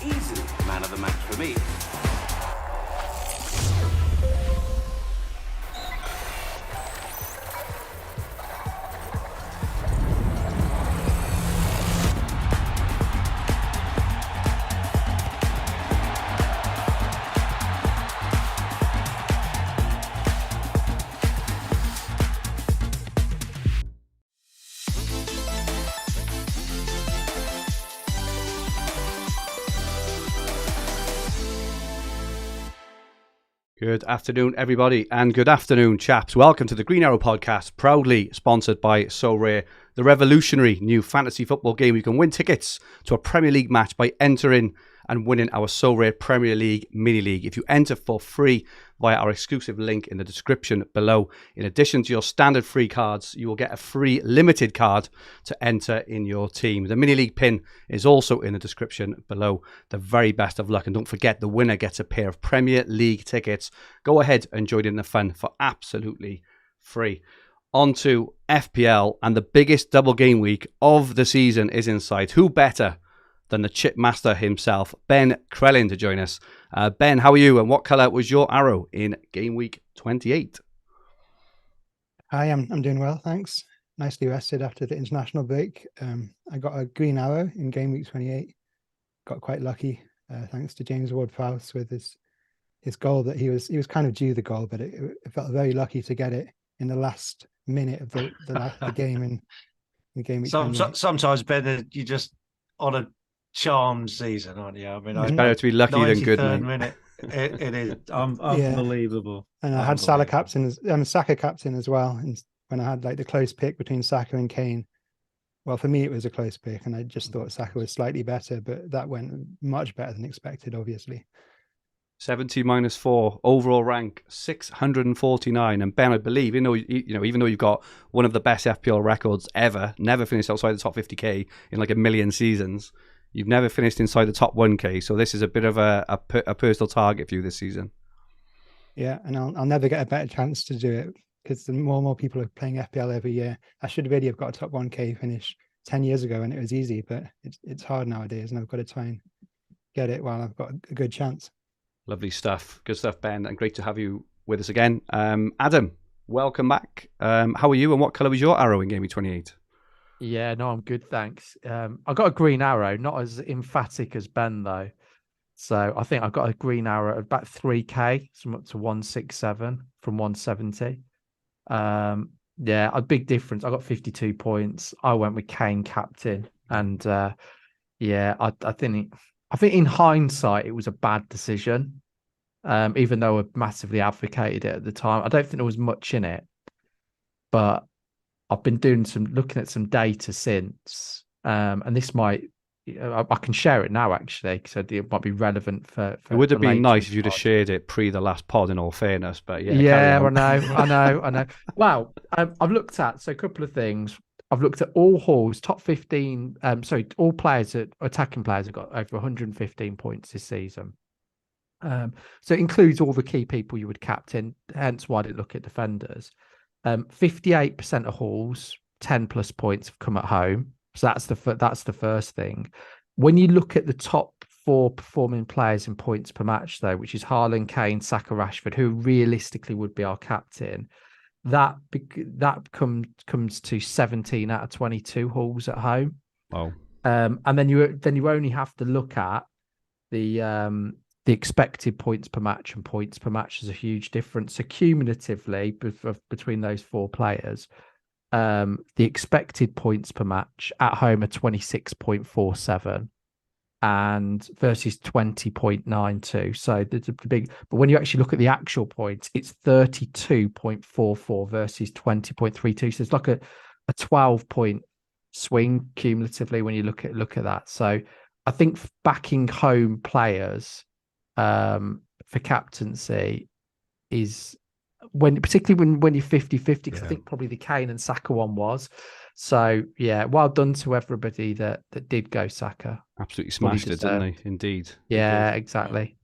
easily man of the match for me. Good afternoon, everybody, and good afternoon, chaps. Welcome to the Green Arrow podcast, proudly sponsored by Sorare, the revolutionary new fantasy football game. You can win tickets to a Premier League match by entering and winning our Sorare Premier League mini league. If you enter for free via our exclusive link in the description below, in addition to your standard free cards, you will get a free limited card to enter in your team. The mini league pin is also in the description below. The very best of luck, and don't forget, the winner gets a pair of Premier League tickets. Go ahead and join in the fun for absolutely free. On to FPL, and the biggest double game week of the season is in sight. Who better than the chip master himself, Ben Crellin, to join us. Ben, how are you, and what colour was your arrow in game week 28? Hi, I'm doing well, thanks. Nicely rested after the international break. I got a green arrow in game week 28. Got quite lucky, thanks to James Ward-Prowse with his goal. That he was kind of due the goal, but it felt very lucky to get it in the last minute of the game in the game week 28. Sometimes, Ben, you just on a charmed season, aren't you? I mean, it's better to be lucky than good, mate. Minute, it is unbelievable. And I had Salah captain, Saka captain as well. And when I had like the close pick between Saka and Kane, well, for me it was a close pick, and I just thought Saka was slightly better, but that went much better than expected, obviously. 70 minus 4, overall rank 649. And Ben, I believe, even though you've got one of the best FPL records ever, never finished outside the top 50k in like a million seasons, you've never finished inside the top 1k. So this is a bit of a personal target for you this season. Yeah, and I'll never get a better chance to do it, because the more and more people are playing FPL every year. I should really have got a top 1k finish 10 years ago, and it was easy, but it's hard nowadays, and I've got to try and get it while I've got a good chance. Lovely stuff. Good stuff, Ben, and great to have you with us again. Adam, welcome back. How are you, and what colour was your arrow in game week 28? Yeah, no, I'm good, thanks. I got a green arrow, not as emphatic as Ben, though. So I think I got a green arrow at about 3k, so I'm up to 167 from 170. Yeah, a big difference. I got 52 points. I went with Kane captain, and yeah, I think in hindsight it was a bad decision. Even though I massively advocated it at the time, I don't think there was much in it, but I've been looking at some data since, and this I can share it now actually, because it might be relevant for it would have been nice if you'd pod. have shared it pre the last pod, in all fairness, but yeah, I know. Well, I've looked at a couple of things. I've looked at all halls, top 15. All players, attacking players, have got over 115 points this season. So it includes all the key people you would captain. Hence why I didn't look at defenders. 58% of halls, 10 plus points have come at home. So that's the first thing. When you look at the top 4 performing players in points per match, though, which is Haaland, Kane, Saka, Rashford, who realistically would be our captain, that comes to 17 out of 22 halls at home. Wow. And then you only have to look at the expected points per match, and points per match is a huge difference. So cumulatively between those 4 players, the expected points per match at home are 26.47 and versus 20.92. So there's a big, but when you actually look at the actual points, it's 32.44 versus 20.32. So it's like a 12-point swing cumulatively when you look at that. So I think backing home players for captaincy is particularly when you're 50-50, because I think probably the Kane and Saka one was. So yeah, well done to everybody that did go Saka. Absolutely smashed it, didn't they? Indeed. Yeah, exactly.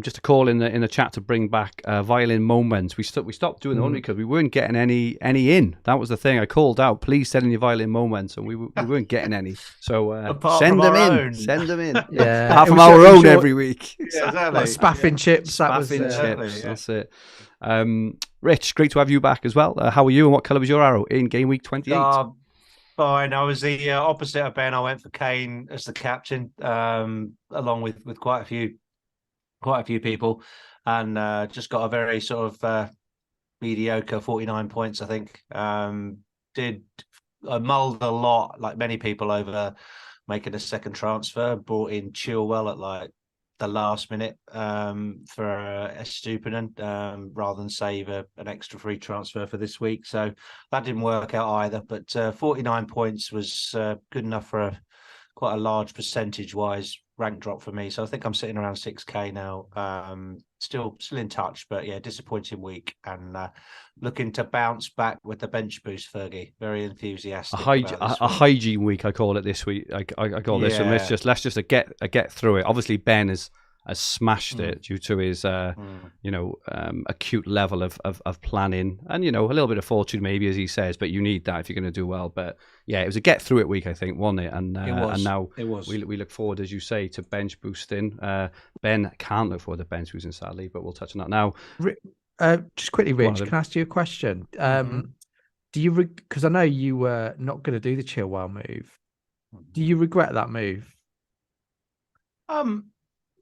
Just a call in the chat to bring back violin moments. We stopped doing them only because we weren't getting any in. That was the thing. I called out, please send in your violin moments, and we weren't getting any. So send them in. Send them in. Yeah, apart from our own every week. Yeah, exactly. Like spaffing chips. That was Exactly, chips. yeah. That's it. Rich, great to have you back as well. How are you, and what colour was your arrow in game week 28? Fine. I was the opposite of Ben. I went for Kane as the captain, along with quite a few people, and just got a very sort of mediocre 49 points, I think. I mulled a lot, like many people, over making a second transfer. Brought in Chilwell at like the last minute for Estupinan rather than save an extra free transfer for this week. So that didn't work out either. But 49 points was good enough for quite a large percentage-wise rank drop for me. So I think I'm sitting around 6k now. Still in touch, but yeah, disappointing week, and looking to bounce back with the bench boost. Fergie, very enthusiastic. A hygiene week, I call it this week. I call this one. Let's just get through it. Obviously, Ben has smashed it due to his acute level of planning and a little bit of fortune maybe, as he says, but you need that if you're going to do well. But yeah, it was a get through it week, I think, wasn't it? And and now we look forward, as you say, to bench boosting. Ben can't look forward to bench boosting, sadly, but we'll touch on that now. Just quickly, Rich, can I ask you a question? Do you, because I know you were not going to do the Chilwell move, do you regret that move?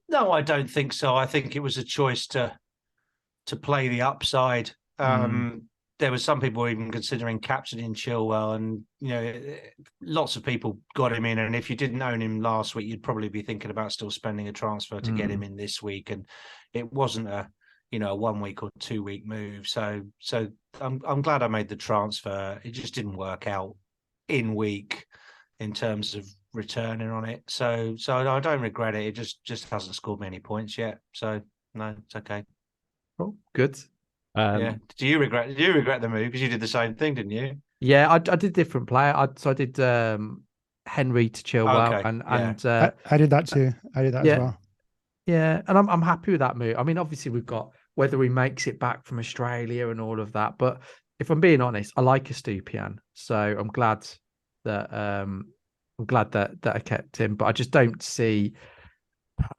No, I don't think so. I think it was a choice to play the upside. There were some people even considering captaining Chilwell, and lots of people got him in. And if you didn't own him last week, you'd probably be thinking about still spending a transfer to get him in this week. And it wasn't a 1 week or 2 week move. So I'm glad I made the transfer. It just didn't work out in week in terms of returning on it. So I don't regret it. It just hasn't scored me any points yet. So no, it's okay. Oh, good. Yeah. Do you regret the move? Because you did the same thing, didn't you? Yeah, I did different player. I did Henry to Chilwell, and I did that too. I did that as well. Yeah, and I'm happy with that move. I mean, obviously we've got whether he makes it back from Australia and all of that, but if I'm being honest, I like Estupinan, so I'm glad that I kept him. But I just don't see.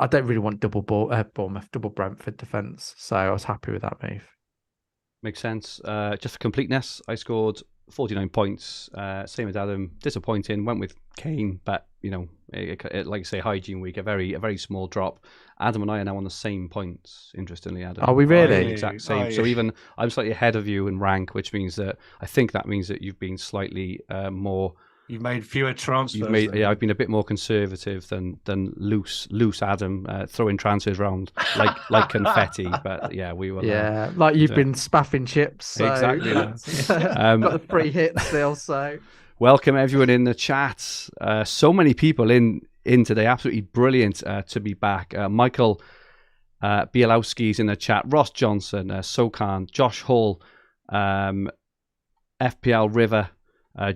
I don't really want double Bournemouth, double Brentford defence, so I was happy with that move. Makes sense. Just for completeness, I scored 49 points. Same as Adam. Disappointing. Went with Kane, but like you say, hygiene week, a very small drop. Adam and I are now on the same points. Interestingly, Adam. Are we really? Exact same. So even I'm slightly ahead of you in rank, which means that that means that you've been slightly more. You've made fewer transfers. I've been a bit more conservative than loose Adam, throwing transfers around like confetti. But yeah, we were. Yeah, like you've been spaffing chips. So. Exactly. Got the free hit still. So welcome everyone in the chat. So many people in today. Absolutely brilliant to be back. Michael Bielowski's in the chat. Ross Johnson, Sokan, Josh Hall, FPL River.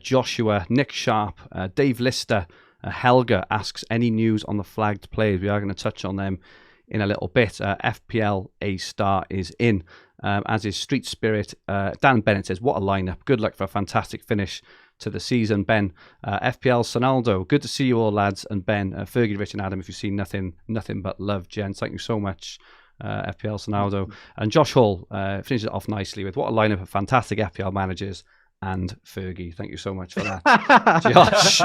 Joshua, Nick Sharp, Dave Lister, Helga asks any news on the flagged players. We are going to touch on them in a little bit. FPL A Star is in, as is Street Spirit. Dan Bennett says, what a lineup. Good luck for a fantastic finish to the season. Ben, FPL Sonaldo, good to see you all, lads. And Ben, Fergie, Rich and Adam, if you've seen nothing but love, gents. Thank you so much. FPL Sonaldo. And Josh Hall finishes it off nicely with what a lineup of fantastic FPL managers. And Fergie, thank you so much for that, Josh.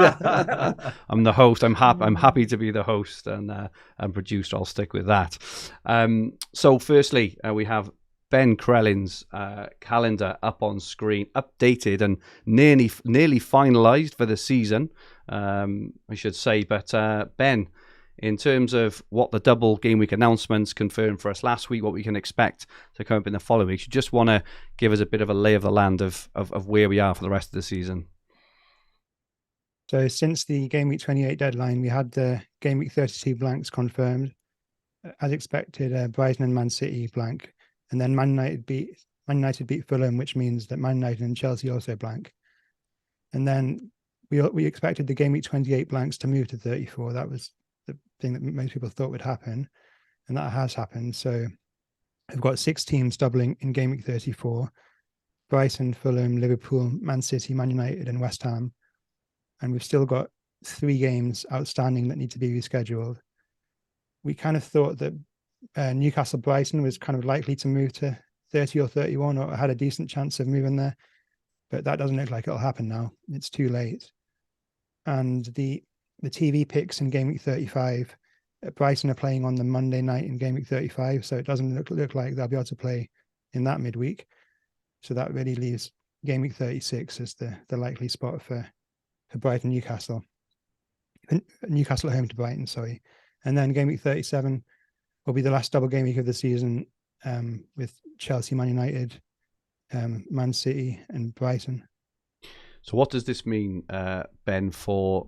I'm the host. I'm happy to be the host and producer. I'll stick with that. So, firstly, we have Ben Crellin's calendar up on screen, updated and nearly finalised for the season, I should say. But Ben, in terms of what the double game week announcements confirmed for us last week, what we can expect to come up in the following weeks, you just want to give us a bit of a lay of the land of where we are for the rest of the season. So since the game week 28 deadline, we had the game week 32 blanks confirmed. As expected, Brighton and Man City blank. And then Man United beat Fulham, which means that Man United and Chelsea also blank. And then we expected the game week 28 blanks to move to 34. That was the thing that most people thought would happen. and that has happened. So we've got 6 teams doubling in game week 34: Brighton, Fulham, Liverpool, Man City, Man United, and West Ham. And we've still got 3 games outstanding that need to be rescheduled. We kind of thought that Newcastle Brighton was kind of likely to move to 30 or 31, or had a decent chance of moving there, but that doesn't look like it'll happen now. It's too late. And the TV picks in game week 35, Brighton are playing on the Monday night in game week 35, so it doesn't look like they'll be able to play in that midweek. So that really leaves game week 36 as the likely spot for Brighton Newcastle. Newcastle at home to Brighton, sorry. And then game week 37 will be the last double game week of the season, with Chelsea, Man United, Man City, and Brighton. So what does this mean, Ben, for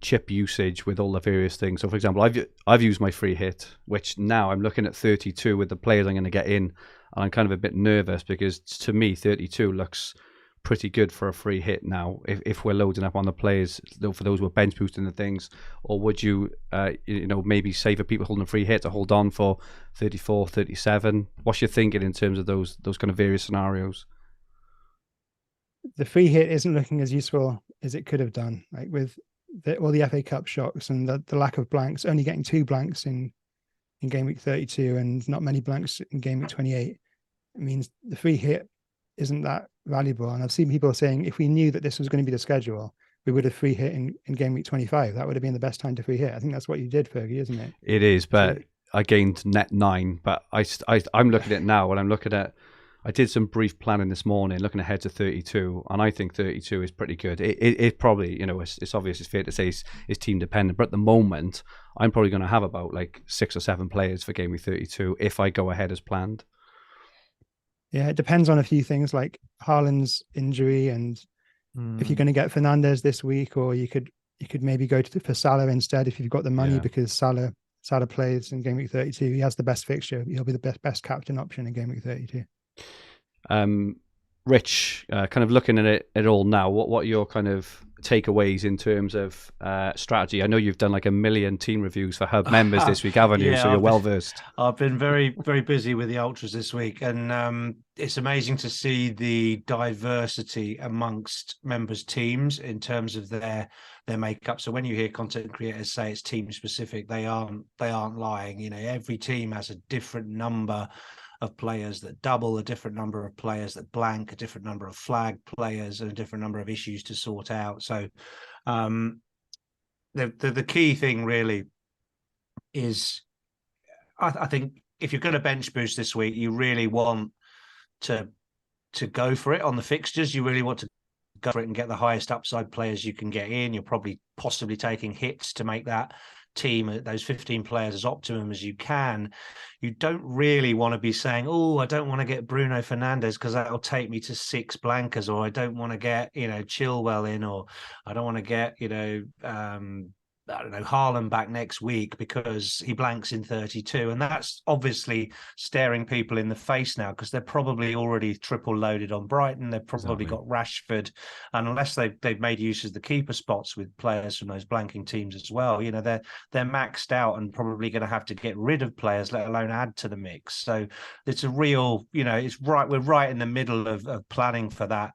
chip usage with all the various things? So, for example, I've used my free hit, which now I'm looking at 32 with the players I'm going to get in, and I'm kind of a bit nervous because to me 32 looks pretty good for a free hit now. If we're loading up on the players, though, for those who are bench boosting the things, or would you, maybe say for people holding a free hit to hold on for 34, 37? What's your thinking in terms of those kind of various scenarios? The free hit isn't looking as useful as it could have done, like with all the FA Cup shocks and the lack of blanks, only getting 2 blanks in game week 32 and not many blanks in game week 28. It means the free hit isn't that valuable. And I've seen people saying, if we knew that this was going to be the schedule, we would have free hit in game week 25. That would have been the best time to free hit. I think that's what you did, Fergie, isn't it? It is, but I gained net 9. But I'm looking at it now, and I'm looking at, I did some brief planning this morning, looking ahead to 32, and I think 32 is pretty good. It probably, it's obvious, it's fair to say it's team dependent, but at the moment, I'm probably going to have about like 6 or 7 players for game week 32 if I go ahead as planned. Yeah, it depends on a few things like Haaland's injury, and if you're going to get Fernandes this week, or you could maybe go for Salah instead if you've got the money, because Salah plays in game week 32. He has the best fixture. He'll be the best captain option in game week 32. Rich, kind of looking at it all now, what are your kind of takeaways in terms of strategy? I know you've done like 1 million team reviews for Hub members this week, haven't you? So you're well versed. I've been very, very busy with the Ultras this week, and it's amazing to see the diversity amongst members' teams in terms of their makeup. So when you hear content creators say it's team specific, they aren't lying. Every team has a different number of players that double, a different number of players that blank, a different number of flag players, and a different number of issues to sort out. So the key thing really is, I think if you're going to bench boost this week, you really want to go for it on the fixtures. You really want to go for it and get the highest upside players you can get in. You're probably possibly taking hits to make that team, those 15 players, as optimum as you can. You don't really want to be saying, oh, I don't want to get Bruno Fernandes because that'll take me to 6 blankers, or I don't want to get Chilwell in, or I don't want to get I don't know, Haaland back next week because he blanks in 32. And that's obviously staring people in the face now, because they're probably already triple loaded on Brighton. They've probably got Rashford. And unless they've made use of the keeper spots with players from those blanking teams as well, they're maxed out and probably going to have to get rid of players, let alone add to the mix. So it's a real, it's right. We're right in the middle of planning for that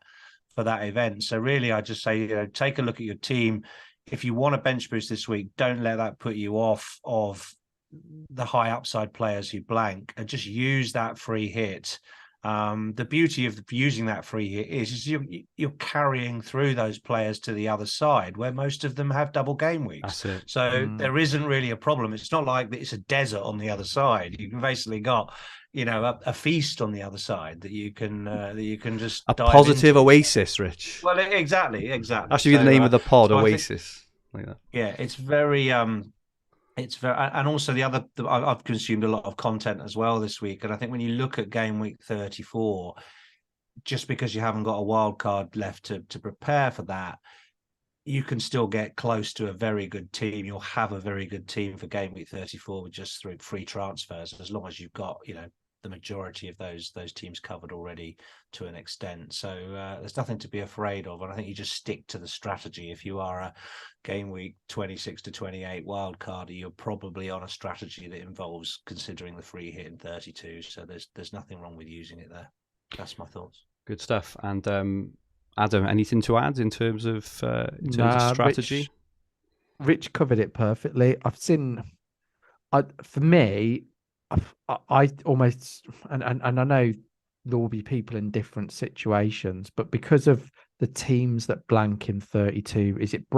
event. So really, I just say, take a look at your team. If you want to bench boost this week, don't let that put you off of the high upside players who blank, and just use that free hit. The beauty of using that free hit is you're carrying through those players to the other side, where most of them have double game weeks. That's it. So there isn't really a problem. It's not like it's a desert on the other side. You've basically got a feast on the other side that you can just a dive positive into. Oasis, Rich. Well, exactly. That should be the name of the pod, Oasis. Like that. Yeah, it's very and also I've consumed a lot of content as well this week, and I think when you look at game week 34, just because you haven't got a wild card left to prepare for that, you can still get close to a very good team. You'll have a very good team for game week 34 with just through free transfers, as long as you've got the majority of those teams covered already to an extent. So there's nothing to be afraid of, and I think you just stick to the strategy. If you are a game week 26 to 28 wildcarder, you're probably on a strategy that involves considering the free hit in 32. So there's nothing wrong with using it there. That's my thoughts. Good stuff. And Adam, anything to add in terms of strategy? Rich covered it perfectly. For me, I almost, and I know there will be people in different situations, but because of the teams that blank in 32, is it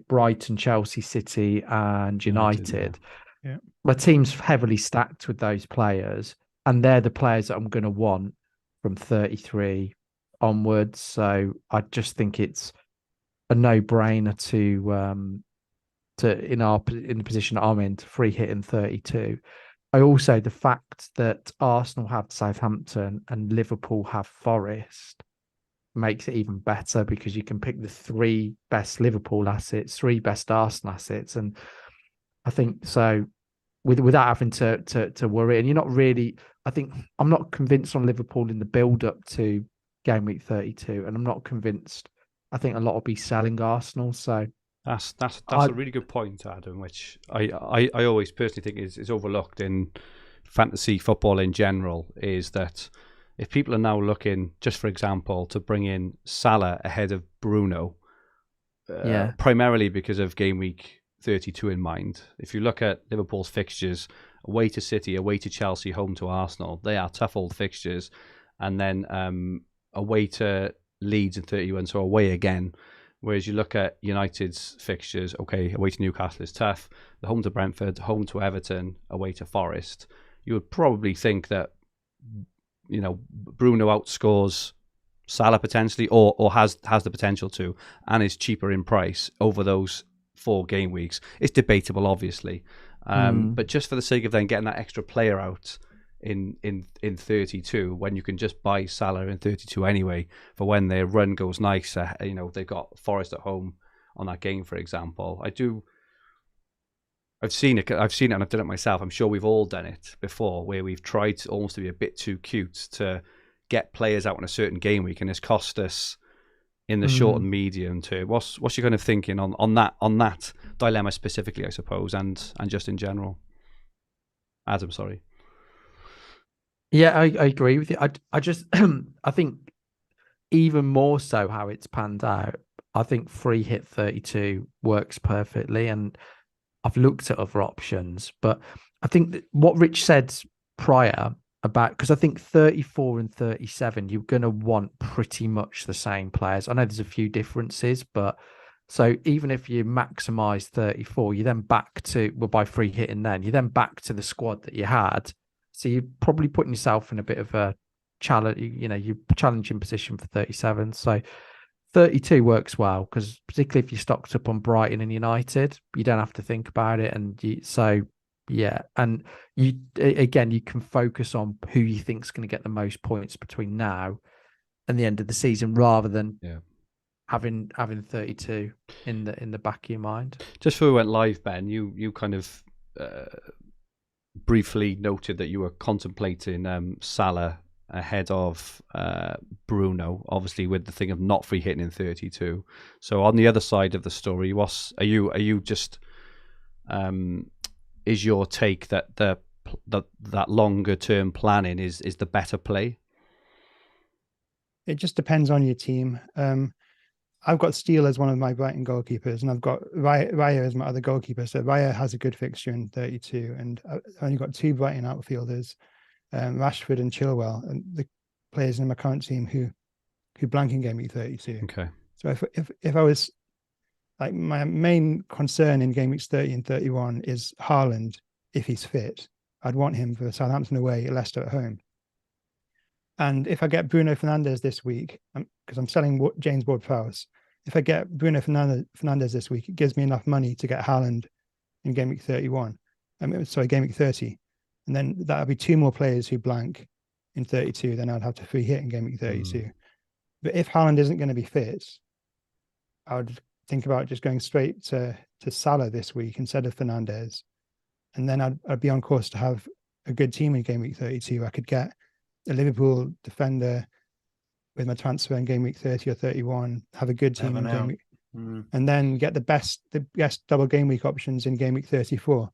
Brighton, Chelsea, City, and United? Yeah. My team's heavily stacked with those players, and they're the players that I'm going to want from 33 onwards. So I just think it's a no-brainer in the position I'm in to free hit in 32. I also, the fact that Arsenal have Southampton and Liverpool have Forest makes it even better, because you can pick the 3 best Liverpool assets, 3 best Arsenal assets, and I think so without having to worry. And you're not really, I think I'm not convinced on Liverpool in the build up to game week 32, and I'm not convinced. I think a lot will be selling Arsenal. So that's a really good point, Adam, which I always personally think is overlooked in fantasy football in general, is that if people are now looking, just for example, to bring in Salah ahead of Bruno, primarily because of game week 32 in mind. If you look at Liverpool's fixtures, away to City, away to Chelsea, home to Arsenal, they are tough old fixtures, and then away to Leeds in 31, so away again. Whereas you look at United's fixtures, okay, away to Newcastle is tough, the home to Brentford, home to Everton, away to Forest. You would probably think that, you know, Bruno outscores Salah potentially, or has the potential to, and is cheaper in price over those 4 game weeks. It's debatable, obviously, but just for the sake of then getting that extra player out in 32, when you can just buy Salah in 32 anyway, for when their run goes nice. You know, they've got Forest at home on that game, for example. I've seen it and I've done it myself. I'm sure we've all done it before, where we've tried to almost to be a bit too cute to get players out in a certain game week, and it's cost us in the short and medium term. What's your kind of thinking on that dilemma specifically, I suppose, and just in general? Adam, sorry. Yeah, I agree with you. I just I think even more so how it's panned out, I think free hit 32 works perfectly, and I've looked at other options, but I think that what Rich said prior about, because I think 34 and 37, you're going to want pretty much the same players. I know there's a few differences, but so even if you maximize 34, you then back to, well, by free hitting, then you then back to the squad that you had. So you're probably putting yourself in a bit of a challenge, you know, you're challenging position for 37. So 32 works well, because particularly if you're stocked up on Brighton and United, you don't have to think about it. And yeah, and you can focus on who you think is going to get the most points between now and the end of the season, rather than having 32 in the back of your mind. Just before we went live, Ben, you kind of briefly noted that you were contemplating Salah ahead of Bruno, obviously with the thing of not free hitting in 32. So on the other side of the story, are you just is your take that that longer term planning is the better play? It just depends on your team. I've got Steele as one of my Brighton goalkeepers, and I've got Raya as my other goalkeeper. So Raya has a good fixture in 32, and I've only got 2 Brighton outfielders, Rashford and Chilwell, and the players in my current team who blank in game week 32. Okay. So if I was, like, my main concern in game weeks 30 and 31 is Haaland, if he's fit. I'd want him for Southampton away, Leicester at home. And if I get Bruno Fernandes this week, because I'm selling James Ward-Prowse, if I get Bruno Fernandes this week, it gives me enough money to get Haaland in game week 31. Game week 30. And then that'll be 2 more players who blank in 32, then I'd have to free hit in game week 32. But if Haaland isn't going to be fit, I would think about just going straight to Salah this week instead of Fernandes. And then I'd be on course to have a good team in game week 32. I could get a Liverpool defender with my transfer in game week 30 or 31, have a good team in game week, and then get the best double game week options in game week 34.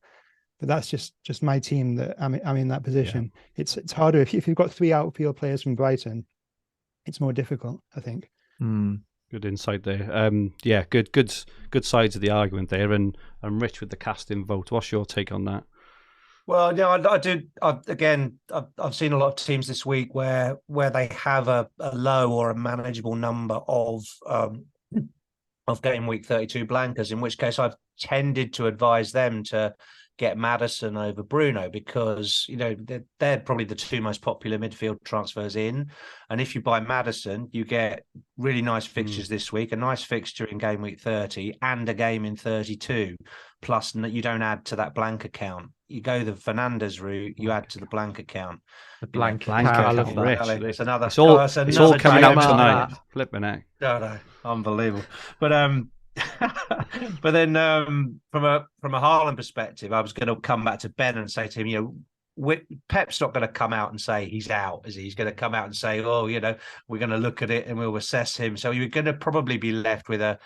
But that's just my team that I'm in that position. Yeah. It's harder if you've got 3 outfield players from Brighton. It's more difficult, I think. Good insight there. Yeah, good sides of the argument there. And Rich with the casting vote. What's your take on that? Well, yeah, I do. I've seen a lot of teams this week where they have a low or a manageable number of game week 32 blankers. In which case, I've tended to advise them to get Maddison over Bruno because they're probably the 2 most popular midfield transfers in. And if you buy Maddison, you get really nice fixtures this week, a nice fixture in game week 30 and a game in 32. Plus, you don't add to that blank account. You go the Fernandes route, you add to the blank account. The blank account. I love that. It's another. It's all coming out tonight. Flipping it. No, unbelievable. But but then from a Haaland perspective, I was going to come back to Ben and say to him, Pep's not going to come out and say he's out, is he? He's going to come out and say, we're going to look at it and we'll assess him. So you're going to probably be left with a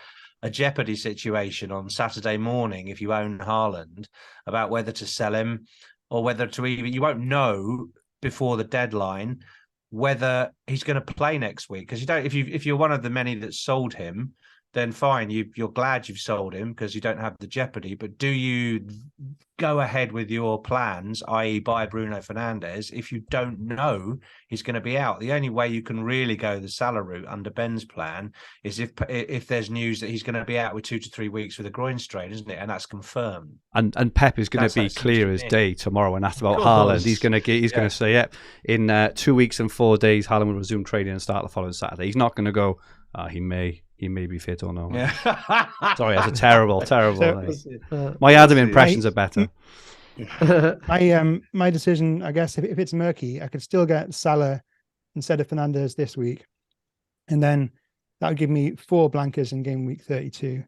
jeopardy situation on Saturday morning if you own Haaland about whether to sell him or whether to even. You won't know before the deadline whether he's going to play next week because you don't. If you're one of the many that sold him, then fine, you're glad you've sold him because you don't have the jeopardy. But do you go ahead with your plans, i.e. buy Bruno Fernandes, if you don't know he's going to be out? The only way you can really go the Salah route under Ben's plan is if there's news that he's going to be out with 2 to 3 weeks with a groin strain, isn't it? And that's confirmed. And Pep is going to be clear as day tomorrow when asked about Haaland. He's going to say, in 2 weeks and 4 days, Haaland will resume training and start the following Saturday. He's not going to go, he may be fit or no. Yeah. Sorry, that's a terrible. My Adam impressions are better. My decision, I guess, if it's murky, I could still get Salah instead of Fernandes this week, and then that would give me 4 blankers in game week 32.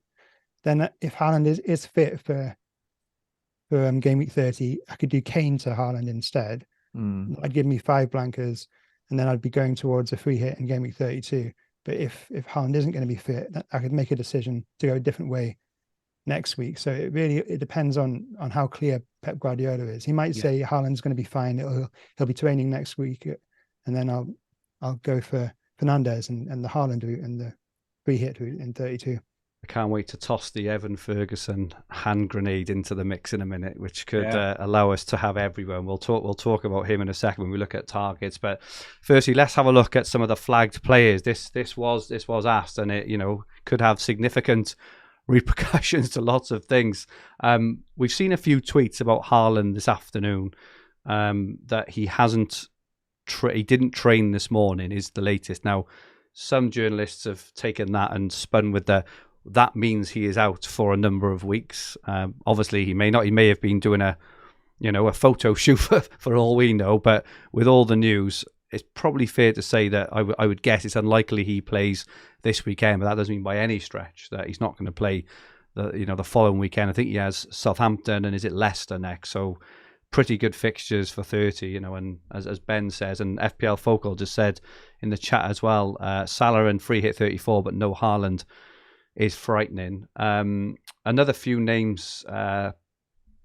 Then, if Haaland is fit for game week 30, I could do Kane to Haaland instead. That'd give me 5 blankers, and then I'd be going towards a free hit in game week 32. But if Haaland isn't going to be fit, I could make a decision to go a different way next week. So it depends on how clear Pep Guardiola is. He might say Haaland's going to be fine. He'll be training next week, and then I'll go for Fernandes and the Haaland route and the free hit route in 32. I can't wait to toss the Evan Ferguson hand grenade into the mix in a minute, which could allow us to have everyone. We'll talk about him in a second when we look at targets. But firstly, let's have a look at some of the flagged players. This was asked, and it could have significant repercussions to lots of things. We've seen a few tweets about Haaland this afternoon that he didn't train this morning is the latest. Now, some journalists have taken that and spun with that means he is out for a number of weeks. Obviously, he may not. He may have been doing a photo shoot for all we know. But with all the news, it's probably fair to say that I would guess it's unlikely he plays this weekend. But that doesn't mean by any stretch that he's not going to play the following weekend. I think he has Southampton and is it Leicester next. So pretty good fixtures for 30. And as Ben says, and FPL Focal just said in the chat as well, Salah and free hit 34, but no Haaland is frightening. Another few names,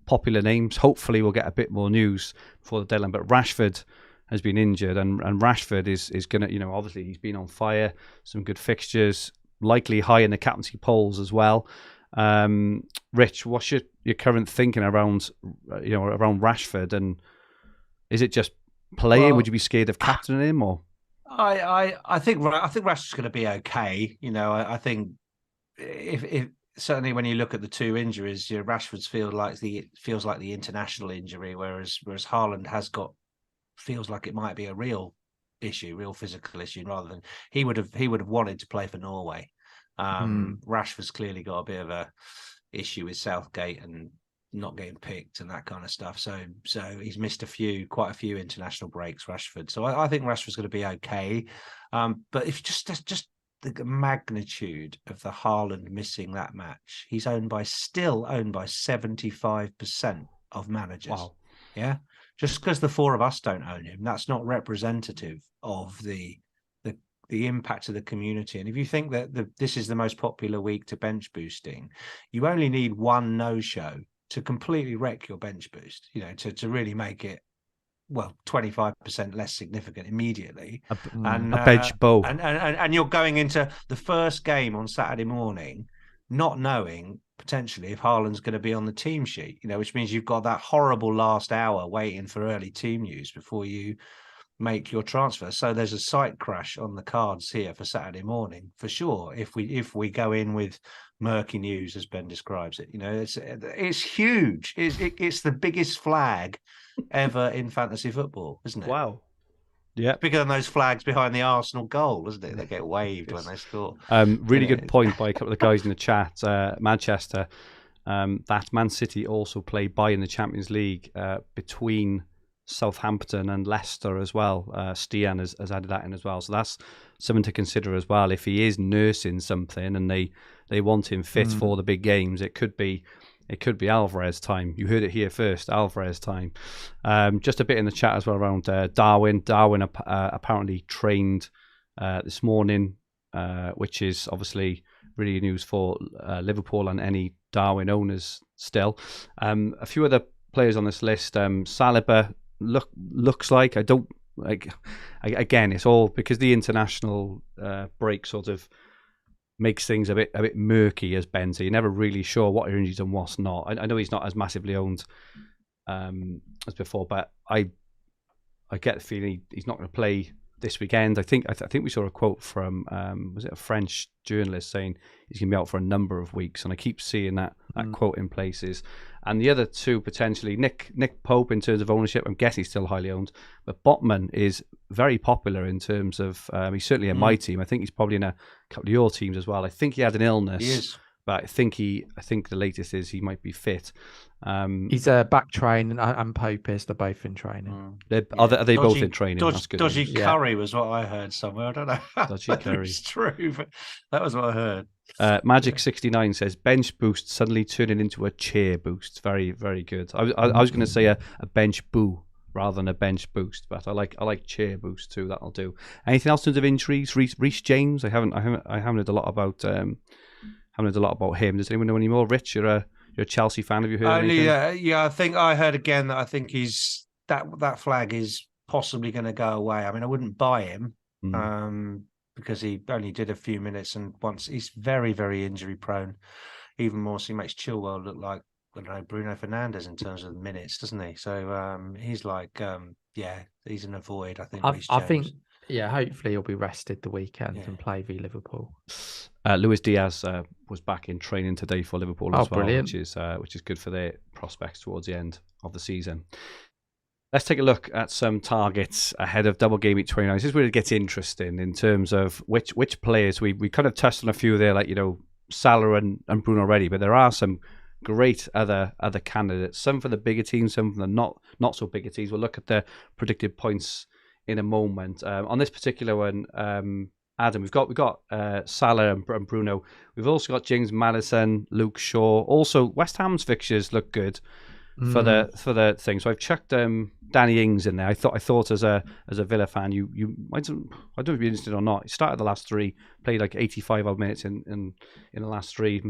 popular names. Hopefully we'll get a bit more news before the deadline. But Rashford has been injured, and Rashford is going to, obviously he's been on fire. Some good fixtures, likely high in the captaincy polls as well. Rich, what's your current thinking around Rashford, and is it just playing? Well, would you be scared of captaining him, or? I think Rashford's going to be okay. I think. If certainly when you look at the 2 injuries, Rashford's feels like the international injury, whereas Haaland feels like it might be a real physical issue, rather than he would have wanted to play for Norway. Rashford's clearly got a bit of a issue with Southgate and not getting picked and that kind of stuff. So he's missed quite a few international breaks, Rashford. So I think Rashford's going to be okay. But if just the magnitude of the Haaland missing that match, still owned by 75% of managers. Wow. Yeah. just because the four of us don't own him, that's not representative of the impact of the community. And if you think that this is the most popular week to bench boosting, you only need one no-show to completely wreck your bench boost, to really make it, 25% less significant immediately. A bench bow. And you're going into the first game on Saturday morning not knowing potentially if Haaland's going to be on the team sheet, which means you've got that horrible last hour waiting for early team news before you make your transfer. So there's a site crash on the cards here for Saturday morning for sure. If we go in with murky news, as Ben describes it, it's huge. It's the biggest flag ever in fantasy football, isn't it? Wow. Yeah, bigger than those flags behind the Arsenal goal, isn't it? They get waved when they score. Really good point by a couple of guys in the chat. Manchester, that Man City also play in the Champions League between Southampton and Leicester as well. Stian has added that in as well. So that's something to consider as well. If he is nursing something and they want him fit for the big games, it could be Alvarez time. You heard it here first, Alvarez time. Just a bit in the chat as well around Darwin. Darwin apparently trained this morning, which is obviously really news for Liverpool and any Darwin owners still. A few other players on this list. Saliba looks like, I don't like. Again, it's all because the international break sort of makes things a bit murky, as Ben said. You're never really sure what are injuries and what's not. I know he's not as massively owned as before, but I get the feeling he's not going to play this weekend. I think we saw a quote from was it a French journalist saying he's going to be out for a number of weeks, and I keep seeing that quote in places. And the other two potentially, Nick Pope in terms of ownership, I'm guessing he's still highly owned, but Botman is very popular in terms of he's certainly in my team. I think he's probably in a couple of your teams as well. I think he had an illness. He is. But I think the latest is he might be fit. He's back training, and Pope is. They're both in training. Are they both in training? That's good. Dodgy Curry was what I heard somewhere. I don't know. Dodgy Curry. It's true, but that was what I heard. Magic69 says bench boost suddenly turning into a chair boost. Very, very good. I was going to say a bench boo rather than a bench boost, but I like chair boost too. That'll do. Anything else in terms of injuries? Reece James. I haven't heard a lot about. Haven't heard a lot about him. Does anyone know any more? Rich, you're a Chelsea fan. Have you heard anything? Yeah. I think I heard again that I think he's that flag is possibly going to go away. I mean, I wouldn't buy him because he only did a few minutes, and once he's very, very injury prone. Even more, so he makes Chilwell look like, I don't know, Bruno Fernandes in terms of minutes, doesn't he? So he's like, he's an avoid. I think. I think. Yeah, hopefully he'll be rested the weekend and play v Liverpool. Luis Diaz was back in training today for Liverpool as well, brilliant. which is good for their prospects towards the end of the season. Let's take a look at some targets ahead of double game week 29. This is where it gets interesting in terms of which players we kind of touched on a few there, like Salah and Bruno already, but there are some great other candidates. Some for the bigger teams, some for the not so bigger teams. We'll look at the predicted points in a moment. On this particular one, Adam, we've got Salah and Bruno. We've also got James Maddison, Luke Shaw. Also, West Ham's fixtures look good for the thing. So I've chucked Danny Ings in there. I thought as a Villa fan, I don't know if you're interested or not. He started the last three, played like 85 odd minutes in the last three,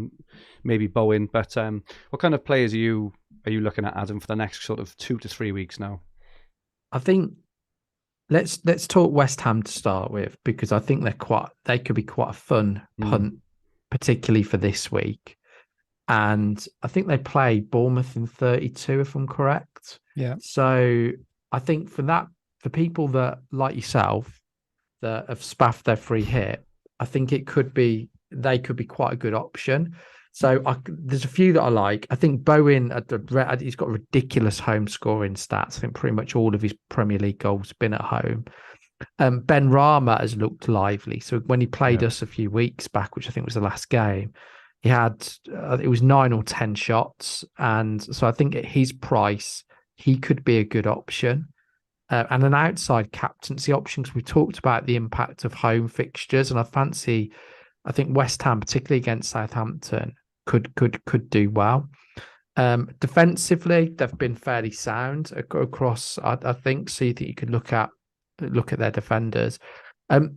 maybe Bowen. But what kind of players are you looking at, Adam, for the next sort of 2 to 3 weeks now? I think. Let's talk West Ham to start with, because I think they could be quite a fun punt, particularly for this week. And I think they play Bournemouth in 32, if I'm correct. Yeah. So I think for people that, like yourself, that have spaffed their free hit, I think they could be quite a good option. So there's a few that I like. I think Bowen, he's got ridiculous home scoring stats. I think pretty much all of his Premier League goals have been at home. Ben Rama has looked lively. So when he played us a few weeks back, which I think was the last game, he had, it was 9 or 10 shots. And so I think at his price, he could be a good option. And an outside captaincy option, because we talked about the impact of home fixtures. And I think West Ham, particularly against Southampton, could do well. Defensively, they've been fairly sound across. I think so. You think you could look at their defenders. For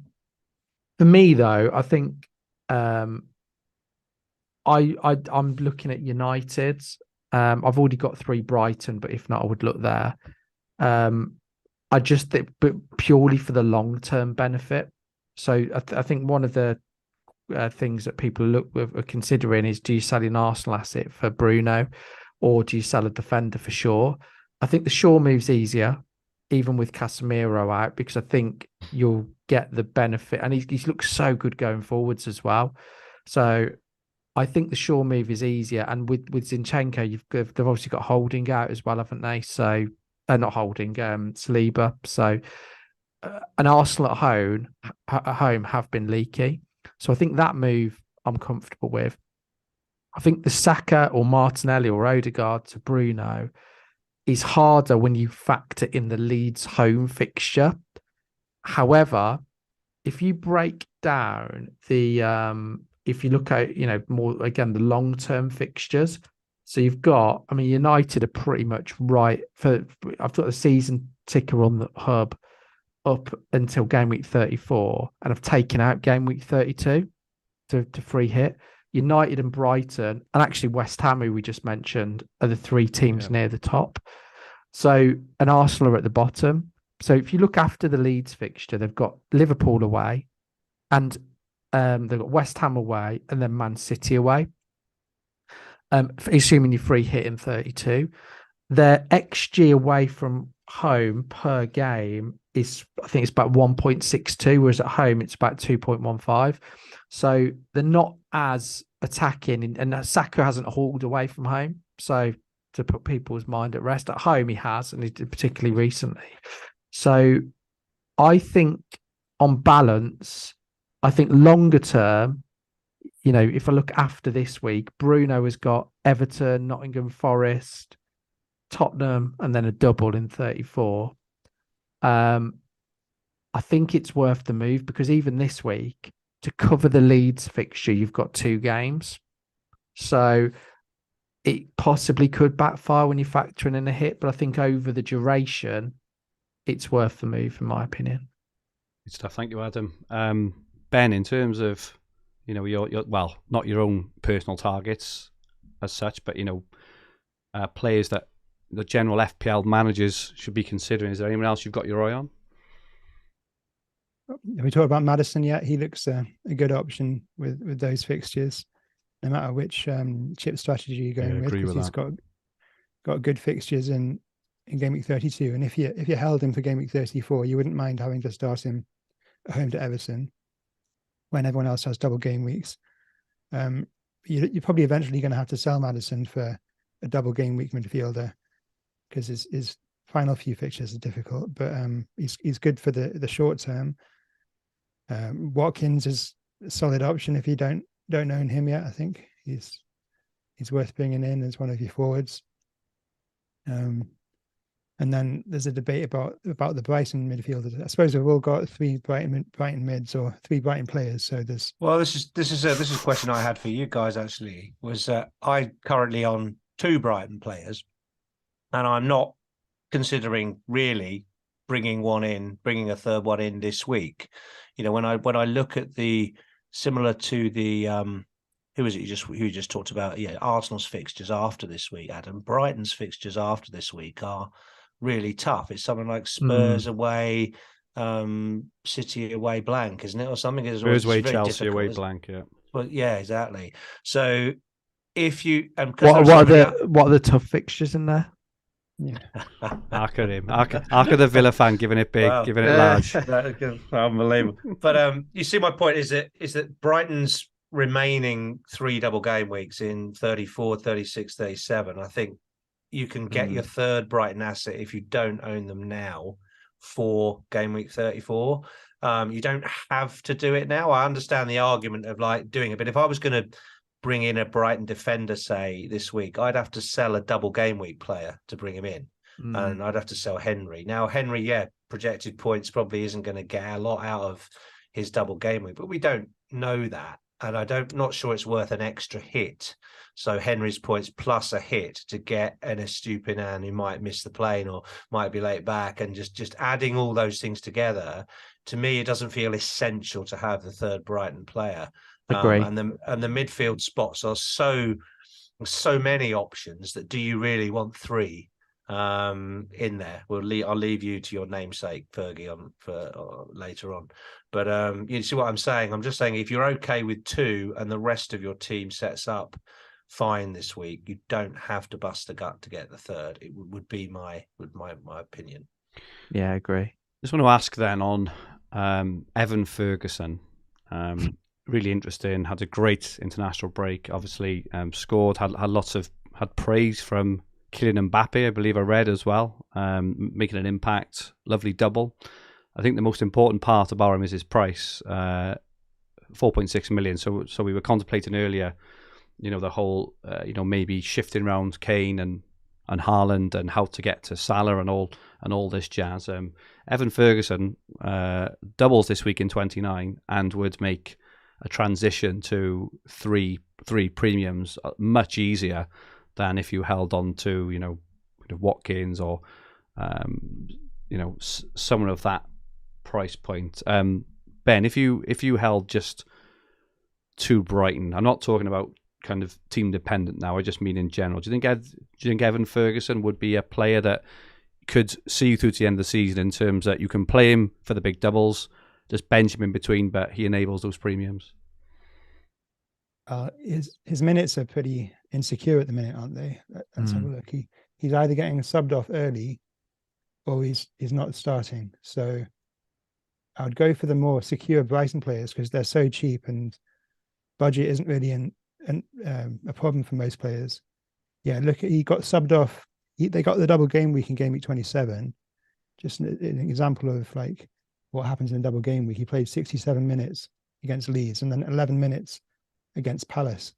me though, I think I'm looking at United. I've already got 3 Brighton, but if not, I would look there. I just think, but purely for the long-term benefit. So I think one of the things that people are considering is, do you sell an Arsenal asset for Bruno, or do you sell a defender for Shaw? I think the Shaw move's easier, even with Casemiro out, because I think you'll get the benefit, and he's looked so good going forwards as well. So I think the Shaw move is easier, and with Zinchenko, they've obviously got Holding out as well, haven't they? So not Holding, Saliba. So and Arsenal at home have been leaky. So I think that move I'm comfortable with. I think the Saka or Martinelli or Odegaard to Bruno is harder when you factor in the Leeds home fixture. However, if you break down if you look at, more again, the long-term fixtures, so you've got, United are pretty much right for, I've got the season ticker on the hub up until game week 34, and I've taken out game week 32 to free hit. United and Brighton, and actually West Ham, who we just mentioned, are the 3 teams near the top. So, and Arsenal are at the bottom. So if you look after the Leeds fixture, they've got Liverpool away, and they've got West Ham away, and then Man City away. Assuming you free hit in 32, their XG away from home per game is, I think it's about 1.62, whereas at home it's about 2.15. So they're not as attacking, and Saka hasn't hauled away from home. So to put people's mind at rest, at home he has, and he did particularly recently. So I think on balance, I think longer term, if I look after this week, Bruno has got Everton, Nottingham Forest, Tottenham, and then a double in 34. I think it's worth the move, because even this week, to cover the Leeds fixture, you've got 2 games. So it possibly could backfire when you factor in a hit, but I think over the duration, it's worth the move, in my opinion. Good stuff. Thank you, Adam. Ben, in terms of, your well, not your own personal targets as such, but, players that the general FPL managers should be considering, is there anyone else you've got your eye on? Have we talked about Maddison yet? He looks a good option with those fixtures, no matter which chip strategy you're going with, because he's got good fixtures in game week 32. And if you held him for game week 34, you wouldn't mind having to start him at home to Everton when everyone else has double game weeks. You're probably eventually going to have to sell Maddison for a double game week midfielder, because his final few fixtures are difficult, but he's good for the short term. Watkins is a solid option if you don't own him yet. I think he's worth bringing in as one of your forwards. And then there's a debate about the Brighton midfielders. I suppose we've all got 3 Brighton mids, or 3 Brighton players. So there's this is a question I had for you guys. Actually, was I currently on 2 Brighton players, and I'm not considering really bringing a third one in this week. When I look at the, similar to the who was it you just talked about? Yeah, Arsenal's fixtures after this week, Adam. Brighton's fixtures after this week are really tough. It's something like Spurs away, City away blank, isn't it, or something? Spurs away, Chelsea away blank. Yeah. Well, yeah, exactly. So if you what are the tough fixtures in there? Yeah. Look at him. Look at the Villa fan giving it big, giving it large. Unbelievable. But you see, my point is that Brighton's remaining 3 double game weeks in 34, 36, 37. I think you can get your third Brighton asset if you don't own them now for game week 34. You don't have to do it now. I understand the argument of like doing it, but if I was going to bring in a Brighton defender, say, this week, I'd have to sell a double game week player to bring him in. And I'd have to sell Henry. Now, Henry, projected points probably isn't going to get a lot out of his double game week, but we don't know that. and not sure it's worth an extra hit. So Henry's points plus a hit to get Enes Stupinan, who might miss the plane or might be late back, and just adding all those things together. To me, it doesn't feel essential to have the third Brighton player. Agree. And the midfield spots are so many options that do you really want three in there? I'll leave you to your namesake, Fergie, for later on. But you see what I'm saying? I'm just saying if you're okay with two and the rest of your team sets up fine this week, you don't have to bust a gut to get the third. It would be my opinion. Yeah, I agree. Just want to ask then on Evan Ferguson. Really interesting. Had a great international break. Obviously, scored. Had praise from Kylian Mbappe, I believe I read as well. Making an impact. Lovely double. I think the most important part about him is his price, 4.6 million. So we were contemplating earlier, the whole, maybe shifting around Kane and Haaland and how to get to Salah and all this jazz. Evan Ferguson doubles this week in 29 and would make a transition to three premiums much easier than if you held on to Watkins or someone of that price point. Ben, if you held just to Brighton, I'm not talking about kind of team dependent now, I just mean in general. Do you think Evan Ferguson would be a player that could see you through to the end of the season in terms that you can play him for the big doubles, just bench him in between, but he enables those premiums? His minutes are pretty insecure at the minute, aren't they? Let's have a look. He's either getting subbed off early or he's not starting. So I would go for the more secure Brighton players because they're so cheap and budget isn't really a problem for most players. Yeah, look, he got subbed off. They got the double game week in game week 27. Just an example of like what happens in a double game week. He played 67 minutes against Leeds and then 11 minutes against Palace.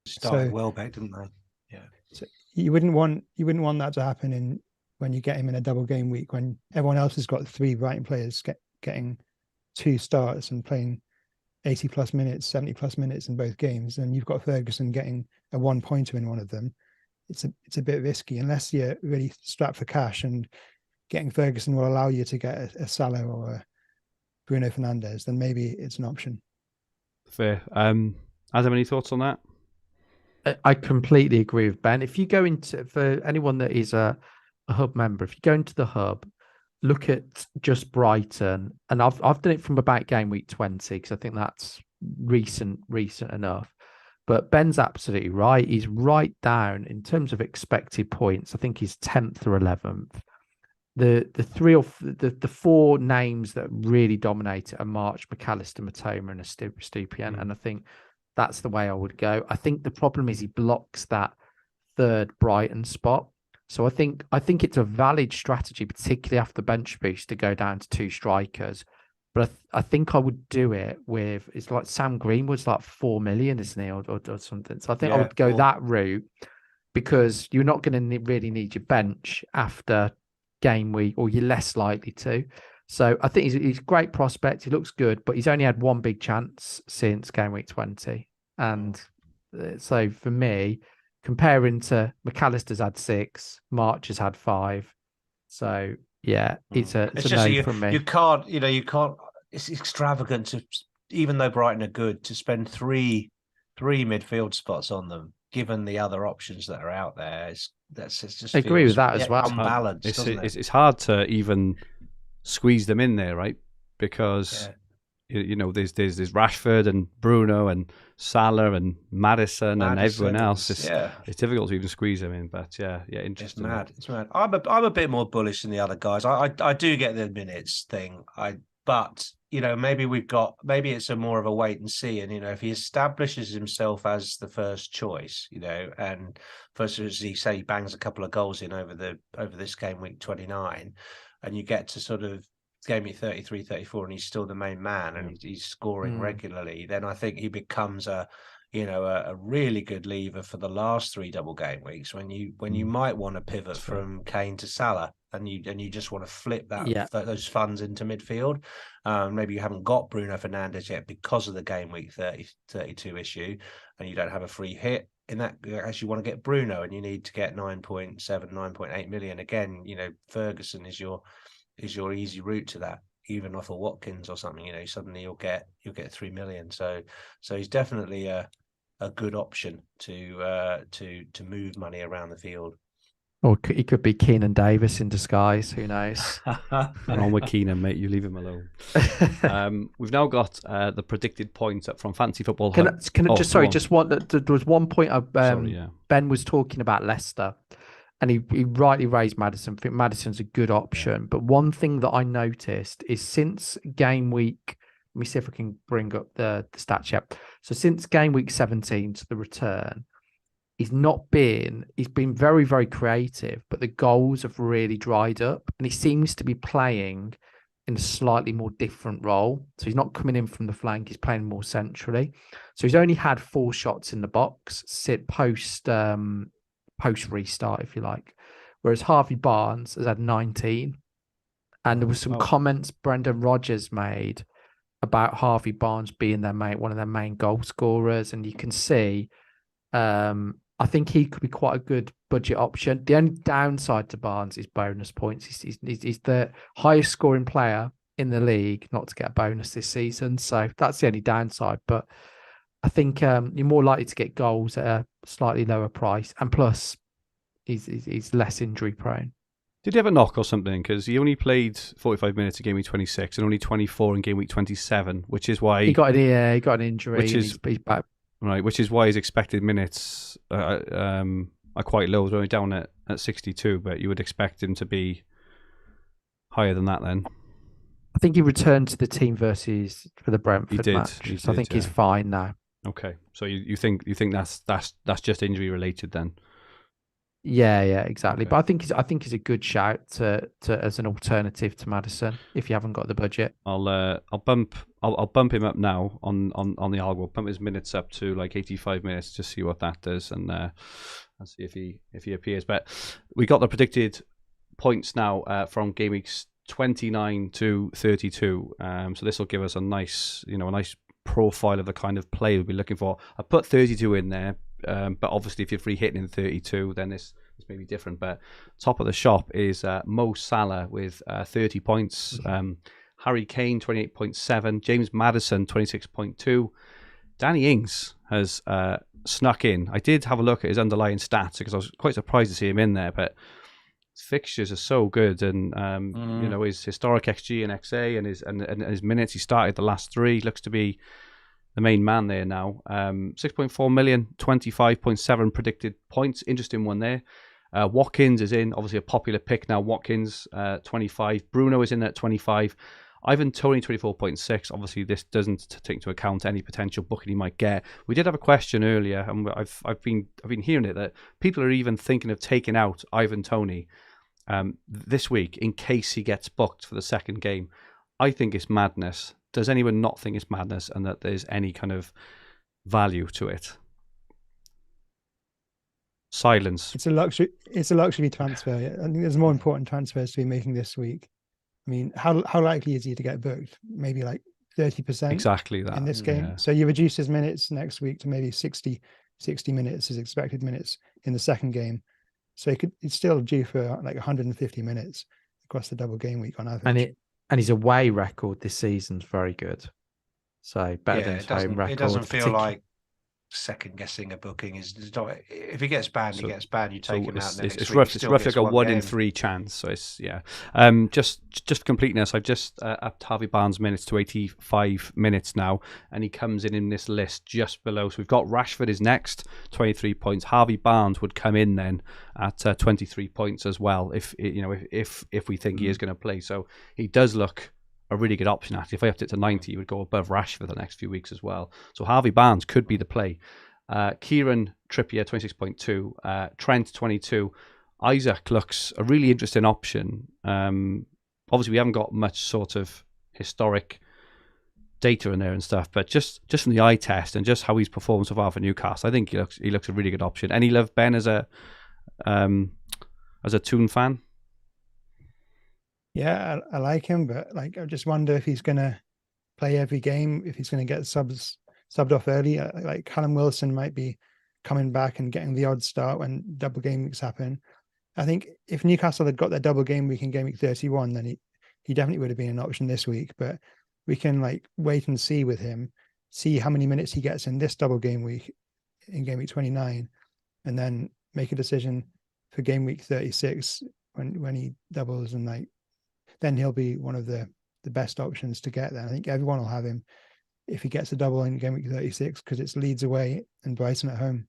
Started well back, didn't they? Yeah. So you wouldn't want that to happen when you get him in a double game week when everyone else has got three Brighton players getting two starts and playing 80 plus minutes, 70 plus minutes in both games, and you've got Ferguson getting a 1-pointer in one of them. It's a bit risky unless you're really strapped for cash, and getting Ferguson will allow you to get a Salah or a Bruno Fernandes. Then maybe it's an option. Fair. Adam, any thoughts on that? I completely agree with Ben. If you go into, for anyone that is a hub member, if you go into the hub, look at just Brighton, and I've done it from about game week 20 because I think that's recent enough. But Ben's absolutely right. He's right down in terms of expected points. I think he's 10th or 11th. The four names that really dominate are March, McAllister, Matoma, and Stupian, and I think that's the way I would go. I think the problem is he blocks that third Brighton spot. So I think it's a valid strategy, particularly after the bench boost, to go down to two strikers. But I think I would do it with, it's like Sam Greenwood's like 4 million, isn't he, or something. So I think I would go that route because you're not going to really need your bench after game week, or you're less likely to. So I think he's a great prospect. He looks good, but he's only had one big chance since game week 20. And so for me, comparing to McAllister's had 6, March has had 5. So yeah, it's a no from me. You can't. It's extravagant to, even though Brighton are good, to spend three midfield spots on them, given the other options that are out there. It's just I agree with that as well. Unbalanced. It's hard to even squeeze them in there, right? Because there's Rashford and Bruno and Salah and Maddison and everyone else. It's difficult to even squeeze them in, but interesting. It's mad. I'm a bit more bullish than the other guys. I do get the minutes thing. But maybe it's a more of a wait and see. And if he establishes himself as the first choice, and first as he bangs a couple of goals in over this game week 29, and you get to sort of game week 33, 34, and he's still the main man and he's scoring regularly, then I think he becomes a really good lever for the last 3 double game weeks when you might want to pivot from Kane to Salah. and you just want to flip Yeah. those funds into midfield. Maybe you haven't got Bruno Fernandes yet because of the game week 32 issue, and you don't have a free hit. In that, as you want to get Bruno, and you need to get 9.7, 9.8 million. Again, Ferguson is your easy route to that. Even off a Watkins or something, suddenly you'll get 3 million. So he's definitely a good option to move money around the field. Or he could be Keenan Davis in disguise. Who knows? On with Keenan, mate. You leave him alone. We've now got the predicted points up from Fantasy Football. Can I just there was one point Ben was talking about Leicester, and he rightly raised Maddison. I think Maddison's a good option. But one thing that I noticed is since game week, let me see if I can bring up the stats yet. So since game week 17 to the return, he's been very, very creative, but the goals have really dried up, and he seems to be playing in a slightly more different role. So he's not coming in from the flank, he's playing more centrally. So he's only had 4 shots in the box post restart, if you like. Whereas Harvey Barnes has had 19. And there was some comments Brendan Rodgers made about Harvey Barnes being one of their main goal scorers. And you can see, I think he could be quite a good budget option. The only downside to Barnes is bonus points. He's the highest scoring player in the league not to get a bonus this season. So that's the only downside. But I think you're more likely to get goals at a slightly lower price. And plus, he's less injury prone. Did he have a knock or something? Because he only played 45 minutes in game week 26 and only 24 in game week 27, which is why he got an injury. Which is he's back. Right, which is why his expected minutes are quite low. They're only down at 62, but you would expect him to be higher than that then. I think he returned to the team for the Brentford match. I think he's fine now. Okay, so you think that's just injury related then? Yeah, exactly. Okay. But I think he's a good shout to as an alternative to Maddison if you haven't got the budget. I'll bump him up now on the algo. We'll bump his minutes up to like 85 minutes to see what that does, and see if he appears. But we got the predicted points now from game weeks 29 to 32. So this will give us a nice profile of the kind of play we'll be looking for. I put 32 in there. But obviously, if you're free hitting in 32, then this may be different. But top of the shop is Mo Salah with 30 points. Harry Kane, 28.7. James Maddison, 26.2. Danny Ings has snuck in. I did have a look at his underlying stats because I was quite surprised to see him in there. But his fixtures are so good, and his historic XG and XA and his minutes. He started the last 3. Looks to be the main man there now. 6.4 million, 25.7 predicted points. Interesting one there. Watkins is in, obviously a popular pick now. Watkins, 25. Bruno is in at 25. Ivan Toney, 24.6. Obviously, this doesn't take into account any potential booking he might get. We did have a question earlier, and I've been hearing it, that people are even thinking of taking out Ivan Toney this week in case he gets booked for the second game. I think it's madness. Does anyone not think it's madness and that there's any kind of value to it? Silence. It's a luxury transfer. I think there's more important transfers to be making this week. I mean, how likely is he to get booked? Maybe like 30%. Exactly that in this game. Yeah. So you reduce his minutes next week to maybe 60 minutes, his expected minutes in the second game. So it's still due for like 150 minutes across the double game week on average. And his away record this season's very good. So better than his home record. It doesn't feel like second guessing a booking. If he gets banned, he gets banned. You take him out. It's roughly like a 1 in 3 chance. So it's just for completeness, I've just upped Harvey Barnes' minutes to 85 minutes now, and he comes in this list just below. So we've got Rashford is next, 23 points. Harvey Barnes would come in then at 23 points as well. If we think he is going to play, so he does look a really good option. Actually, if I upped it to 90, he would go above Rashford the next few weeks as well. So Harvey Barnes could be the play. Kieran Trippier, 26.2. Trent, 22. Isaac looks a really interesting option. Obviously, we haven't got much sort of historic data in there and stuff, but just from the eye test and just how he's performed so far for Newcastle, I think he looks a really good option. Any love, Ben, as a Toon fan? Yeah, I like him, but like I just wonder if he's going to play every game, if he's going to get subbed off early. Like Callum Wilson might be coming back and getting the odd start when double game weeks happen. I think if Newcastle had got their double game week in game week 31, then he definitely would have been an option this week. But we can like wait and see with him, see how many minutes he gets in this double game week in game week 29, and then make a decision for game week 36 when he doubles, and like then he'll be one of the best options to get there. I think everyone will have him if he gets a double in game week 36 because it's Leeds away and Brighton at home.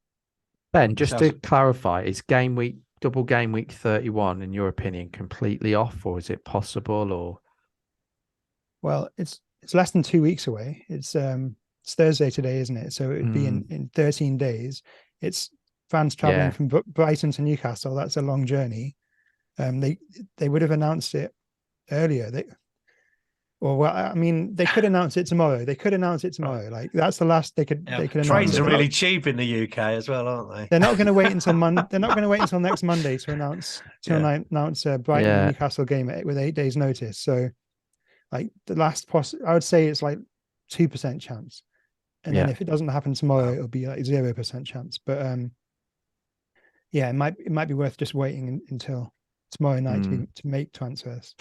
Ben, just to clarify, is double game week 31, in your opinion, completely off, or is it possible? Or well, it's less than 2 weeks away. It's Thursday today, isn't it? So it would be in 13 days. It's fans traveling from Brighton to Newcastle. That's a long journey. They would have announced it earlier. They could announce it tomorrow. Like that's the last they could. They could. Trains are really cheap in the UK as well, aren't they? They're not going to wait until They're not going to wait until next Monday to announce a Brighton and Newcastle game with 8 days' notice. So, like the last I would say it's like 2% chance, and then if it doesn't happen tomorrow, it'll be like 0% chance. But it might be worth just waiting until tomorrow night to make transfers.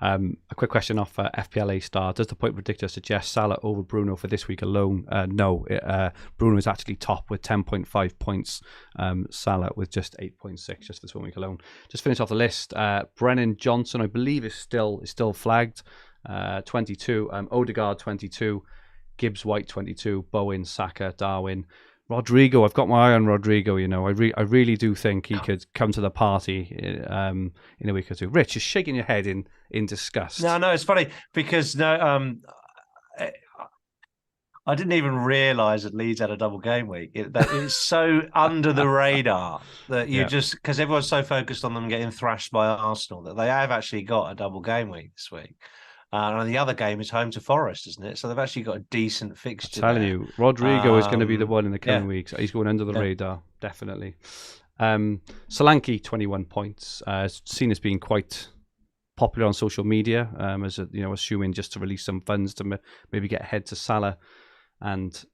A quick question off FPL Star. Does the point predictor suggest Salah over Bruno for this week alone? No. Bruno is actually top with 10.5 points. Salah with just 8.6 just this 1 week alone. Just finish off the list. Brennan Johnson, I believe, is still flagged. 22. Odegaard 22. Gibbs White 22. Bowen, Saka, Darwin. Rodrigo, I've got my eye on Rodrigo. You know, I really do think he could come to the party in a week or two. Rich, you're shaking your head in disgust. No, it's funny because I didn't even realise that Leeds had a double game week. It's so under the radar that you just because everyone's so focused on them getting thrashed by Arsenal that they have actually got a double game week this week. And the other game is home to Forest, isn't it? So they've actually got a decent fixture. I'm telling you, Rodrigo is going to be the one in the coming weeks. He's going under the radar, definitely. Solanke, 21 points. Seen as being quite popular on social media, assuming just to release some funds to maybe get ahead to Salah and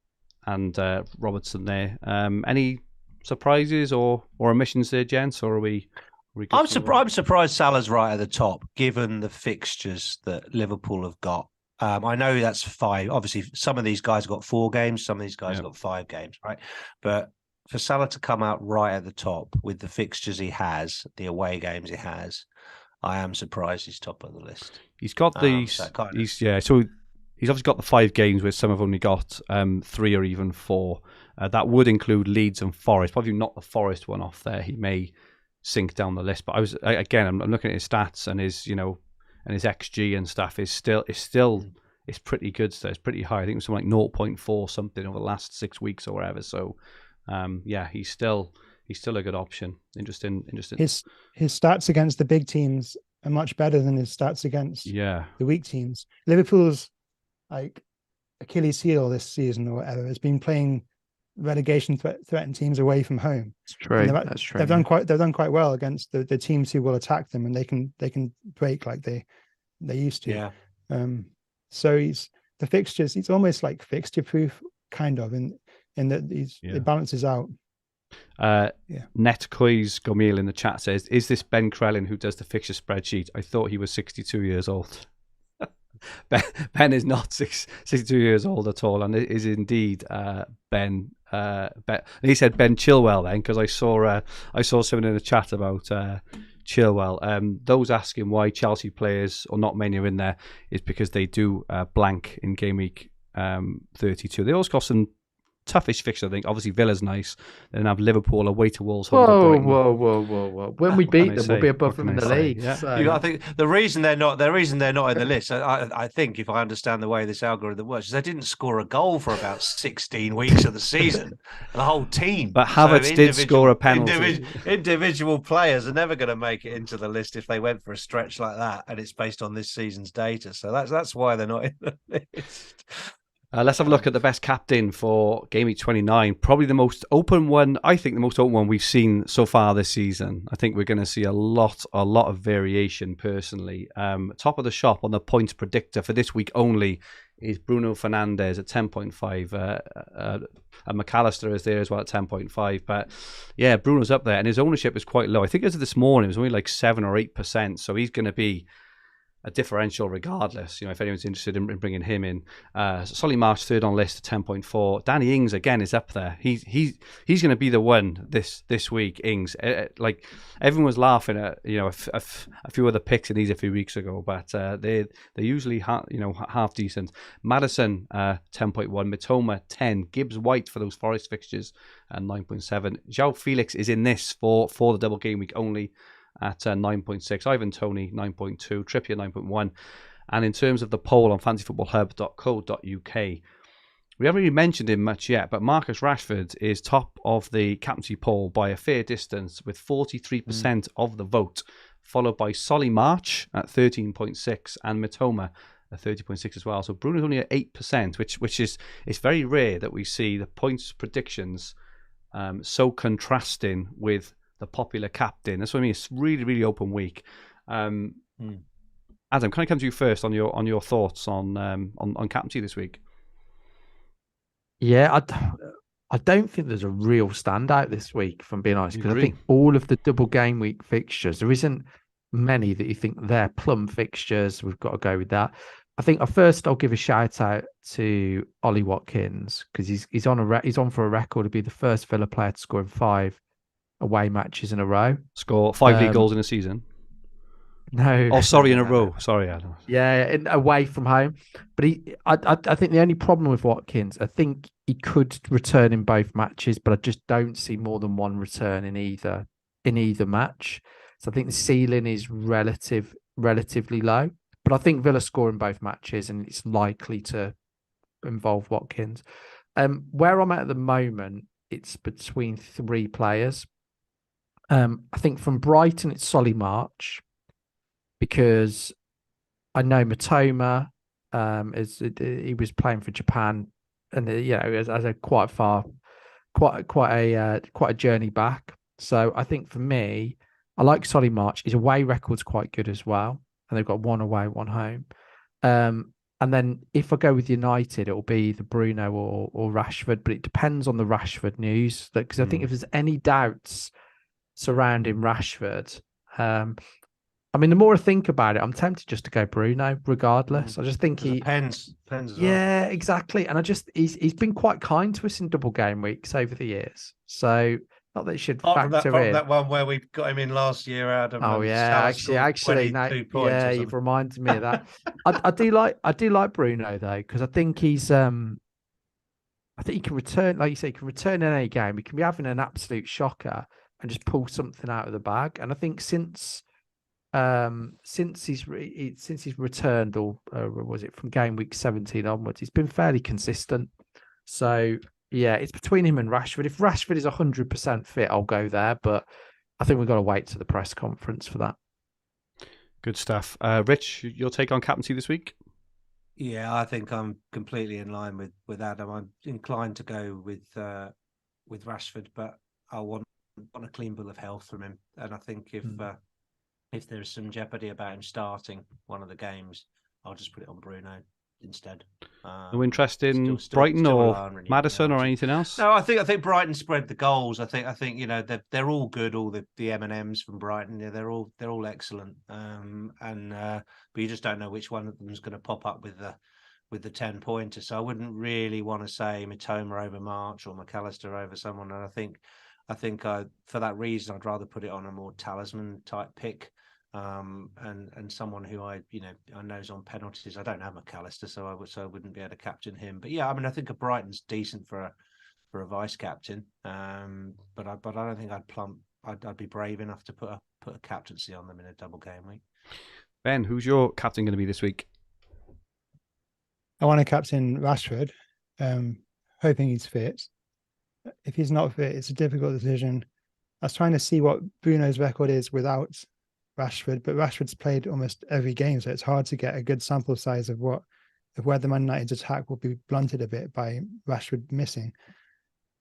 Robertson there. Any surprises or omissions there, gents, or are we? I'm surprised Salah's right at the top, given the fixtures that Liverpool have got. I know that's 5. Obviously, some of these guys have got 4 games, some of these guys have got 5 games, right? But for Salah to come out right at the top with the fixtures he has, the away games he has, I am surprised he's top of the list. He's got these. So he's obviously got the 5 games where some have only got 3 or even 4. That would include Leeds and Forest. Probably not the Forest one off there. He may sink down the list, but I'm looking at his stats and his XG and stuff is pretty good. So it's pretty high. I think it was something like 0.4 something over the last 6 weeks or whatever. So he's still a good option. Interesting. His stats against the big teams are much better than his stats against the weak teams. Liverpool's like Achilles heel this season or whatever has been playing relegation threatened teams away from home. It's true. That's true. They've done quite well against the teams who will attack them, and they can break like they used to. Yeah. So the fixtures. He's almost like fixture proof, kind of, in that it balances out. Netcoys Gomil in the chat says, "Is this Ben Crellin who does the fixture spreadsheet? I thought he was 62 years old." Ben is not 62 years old at all, and it is indeed Ben. He said Ben Chilwell then, because I saw something in the chat about Chilwell. Those asking why Chelsea players, or not many, are in there is because they do blank in game week 32. They also got some toughish fixture, I think. Obviously, Villa's nice. Then have Liverpool away to Wolves. Whoa! When we beat them, we'll be above them in the league. Yeah. So. I think the reason they're not in the list, I think, if I understand the way this algorithm works, is they didn't score a goal for about 16 weeks of the season. The whole team. But Havertz did score a penalty. Individual players are never going to make it into the list if they went for a stretch like that, and it's based on this season's data. So that's why they're not in the list. Let's have a look at the best captain for Game Week 29. Probably the most open one. I think the most open one we've seen so far this season. I think we're going to see a lot of variation personally. Top of the shop on the points predictor for this week only is Bruno Fernandes at 10.5. And McAllister is there as well at 10.5. But yeah, Bruno's up there and his ownership is quite low. I think as of this morning, it was only like 7 or 8%. So he's going to be a differential regardless, if anyone's interested in bringing him in. Solly March third on list at 10.4. Danny Ings again is up there. He's going to be the one this week. Ings, like everyone was laughing at a few other picks in these a few weeks ago, but they're usually half decent. Madison 10.1, Mitoma 10, Gibbs White for those Forest fixtures and 9.7. João Felix is in this for the double game week only at 9.6, Ivan Toney 9.2, Trippier 9.1. And in terms of the poll on fantasyfootballhub.co.uk, we haven't really mentioned him much yet, but Marcus Rashford is top of the captaincy poll by a fair distance with 43% of the vote, followed by Solly March at 13.6 and Mitoma at 30.6 as well. So Bruno's only at 8%, which is, it's very rare that we see the points predictions so contrasting with the popular captain. That's what I mean. It's really, really open week. Adam, can I come to you first on your thoughts on captaincy this week? Yeah, I don't think there's a real standout this week, if I'm being honest, because I think all of the double game week fixtures, there isn't many that you think they're plum fixtures. We've got to go with that. I think I'll give a shout out to Ollie Watkins because he's on for a record to be the first Villa player to score in 5 away matches in a row. Score 5 league goals in a season. No. Oh, sorry, in a row. Sorry, Adam. Yeah, away from home. But I think the only problem with Watkins, I think he could return in both matches, but I just don't see more than one return in either match. So I think the ceiling is relatively low. But I think Villa score in both matches, and it's likely to involve Watkins. Where I'm at the moment, it's between 3 players. I think from Brighton, it's Solly March, because I know Mitoma, he was playing for Japan, and as a quite a journey back. So I think for me, I like Solly March. His away record's quite good as well, and they've got 1 away, 1 home. And then if I go with United, it'll be either Bruno or Rashford, but it depends on the Rashford news. Because I think if there's any doubts surrounding Rashford, I mean, the more I think about it, I'm tempted just to go Bruno regardless. I just think he depends as yeah, well. Exactly. And he's been quite kind to us in double game weeks over the years. So not that it should factor in. That one where we got him in last year, Adam. Oh yeah, actually, no, yeah, you've reminded me of that. I do like Bruno though, because I think he's I think he can return, like you say, he can return in any game. He can be having an absolute shocker and just pull something out of the bag. And I think since he's returned, or was it from game week 17 onwards, he's been fairly consistent. So yeah, it's between him and Rashford. If Rashford is 100% fit, I'll go there. But I think we've got to wait to the press conference for that. Good stuff. Rich, your take on captaincy this week? Yeah, I think I'm completely in line with Adam. I'm inclined to go with Rashford, but I want a clean bill of health from him. And I think if there's some jeopardy about him starting one of the games, I'll just put it on Bruno instead. No interest in Brighton or Madison or anything else? No, I think Brighton spread the goals. I think they're all good. All the M&Ms from Brighton, yeah, they're all excellent. But you just don't know which one of them is going to pop up with the 10-pointer. So I wouldn't really want to say Mitoma over March or McAllister over someone. And I think for that reason, I'd rather put it on a more talisman type pick. And someone who I know is on penalties. I don't have McAllister, so I wouldn't be able to captain him. But yeah, I mean, I think a Brighton's decent for a vice captain. But I don't think I'd be brave enough to put a captaincy on them in a double game week. Ben, who's your captain going to be this week? I want to captain Rashford, hoping he's fit. If he's not fit, it's a difficult decision. I was trying to see what Bruno's record is without Rashford, but Rashford's played almost every game, so it's hard to get a good sample size of what of whether Man United's attack will be blunted a bit by Rashford missing.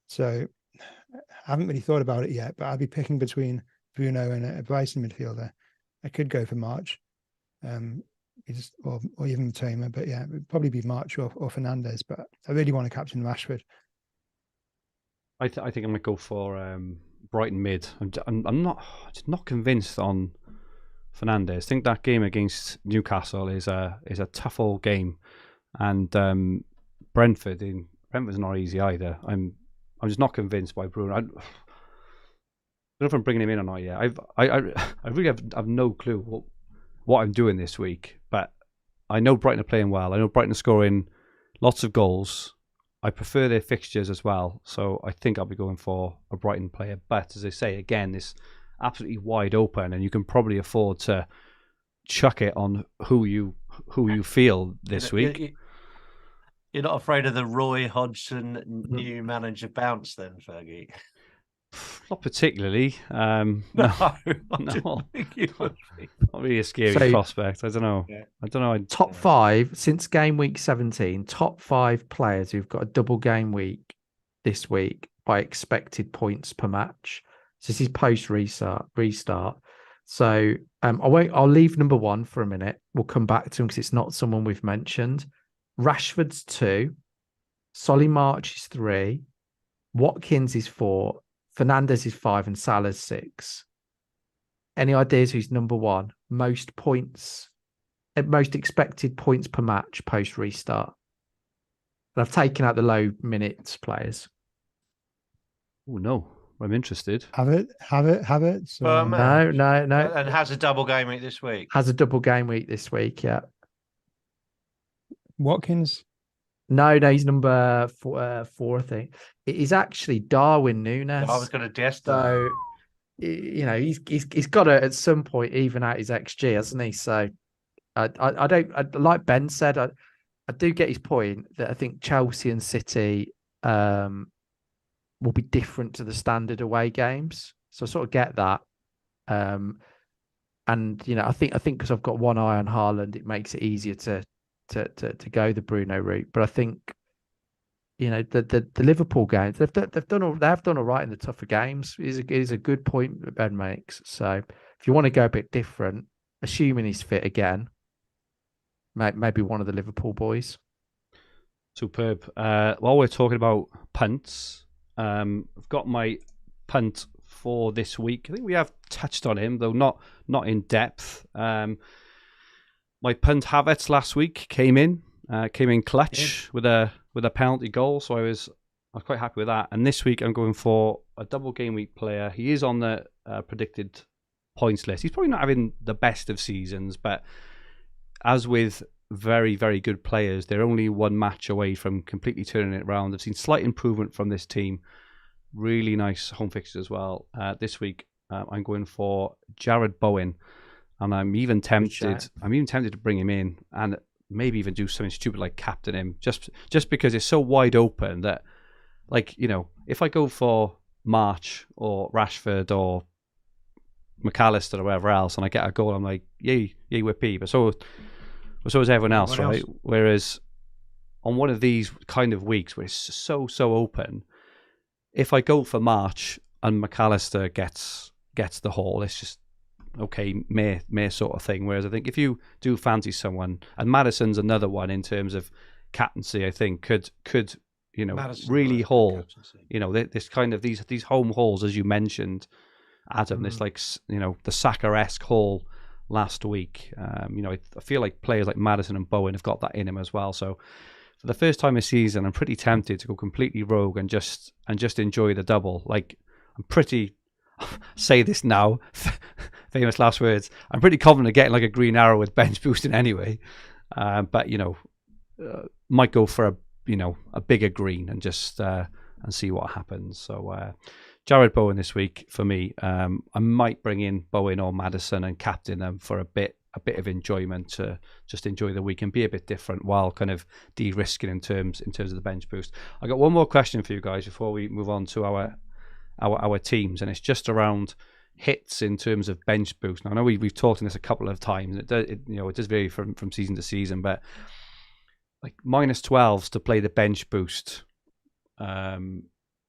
So I haven't really thought about it yet, but I'd be picking between Bruno and a Brighton midfielder. I could go for March, or even Toma, but yeah, it would probably be March or Fernandes. But I really want to captain Rashford. I think I might go for Brighton mid. I'm not convinced on Fernandes. I think that game against Newcastle is a tough old game, and Brentford's not easy either. I'm just not convinced by Bruno. I don't know if I'm bringing him in or not yet. I really have no clue what I'm doing this week, but I know Brighton are playing well. I know Brighton are scoring lots of goals. I prefer their fixtures as well, so I think I'll be going for a Brighton player. But as I say, again, it's absolutely wide open, and you can probably afford to chuck it on who you feel this week. You're not afraid of the Roy Hodgson new manager bounce, then, Fergie? Not particularly. No. Not really a scary prospect. I don't know. Yeah. I don't know. Top 5 since game week 17. Top 5 players who've got a double game week this week by expected points per match. So this is post restart. So I'll leave number 1 for a minute. We'll come back to him because it's not someone we've mentioned. Rashford's 2. Solly March is 3. Watkins is 4. Fernandes is 5 and Salah's 6. Any ideas who's number 1? Most expected points per match post restart. And I've taken out the low minutes players. Oh no, I'm interested. Have it. So, no. And has a double game week this week. Has a double game week this week, yeah. Watkins? No, he's number 4, I think. It is actually Darwin Núñez. I was going to guess that. So, he's got to at some point even out his XG, hasn't he? So, like Ben said, I do get his point that I think Chelsea and City will be different to the standard away games. So I sort of get that. And I think because I've got one eye on Haaland, it makes it easier to go the Bruno route. But I think the Liverpool games they have done all right in the tougher games. Is a good point that Ben makes. So if you want to go a bit different, assuming he's fit again, maybe one of the Liverpool boys. Superb. While we're talking about punts, I've got my punt for this week. I think we have touched on him, though not in depth. My punt Havertz last week came in clutch with a penalty goal, so I was quite happy with that. And this week I'm going for a double game week player. He is on the predicted points list. He's probably not having the best of seasons, but as with very, very good players, they're only one match away from completely turning it around. I've seen slight improvement from this team. Really nice home fixtures as well. This week I'm going for Jared Bowen. And I'm even tempted to bring him in and maybe even do something stupid like captain him, just because it's so wide open that, if I go for March or Rashford or McAllister or whatever else, and I get a goal, I'm like, yay whippy. But so is everyone else, right? Whereas on one of these kind of weeks where it's so open, if I go for March and McAllister gets the haul, it's just okay, may sort of thing. Whereas I think if you do fancy someone, and Maddison's another one in terms of captaincy, I think could really haul. This kind of these home hauls, as you mentioned, Adam. This the Saka-esque haul last week. I feel like players like Maddison and Bowen have got that in him as well. So for the first time this season, I'm pretty tempted to go completely rogue and just enjoy the double. Like I'm pretty. Say this now, famous last words. I'm pretty confident of getting like a green arrow with bench boosting anyway, but might go for a bigger green and just and see what happens. So Jared Bowen this week for me. I might bring in Bowen or Maddison and captain them for a bit of enjoyment to just enjoy the week and be a bit different while kind of de-risking in terms of the bench boost. I got one more question for you guys before we move on to our teams, and it's just around hits in terms of bench boost. Now I know we've talked on this a couple of times, and it does vary from season to season, but like -12s to play the bench boost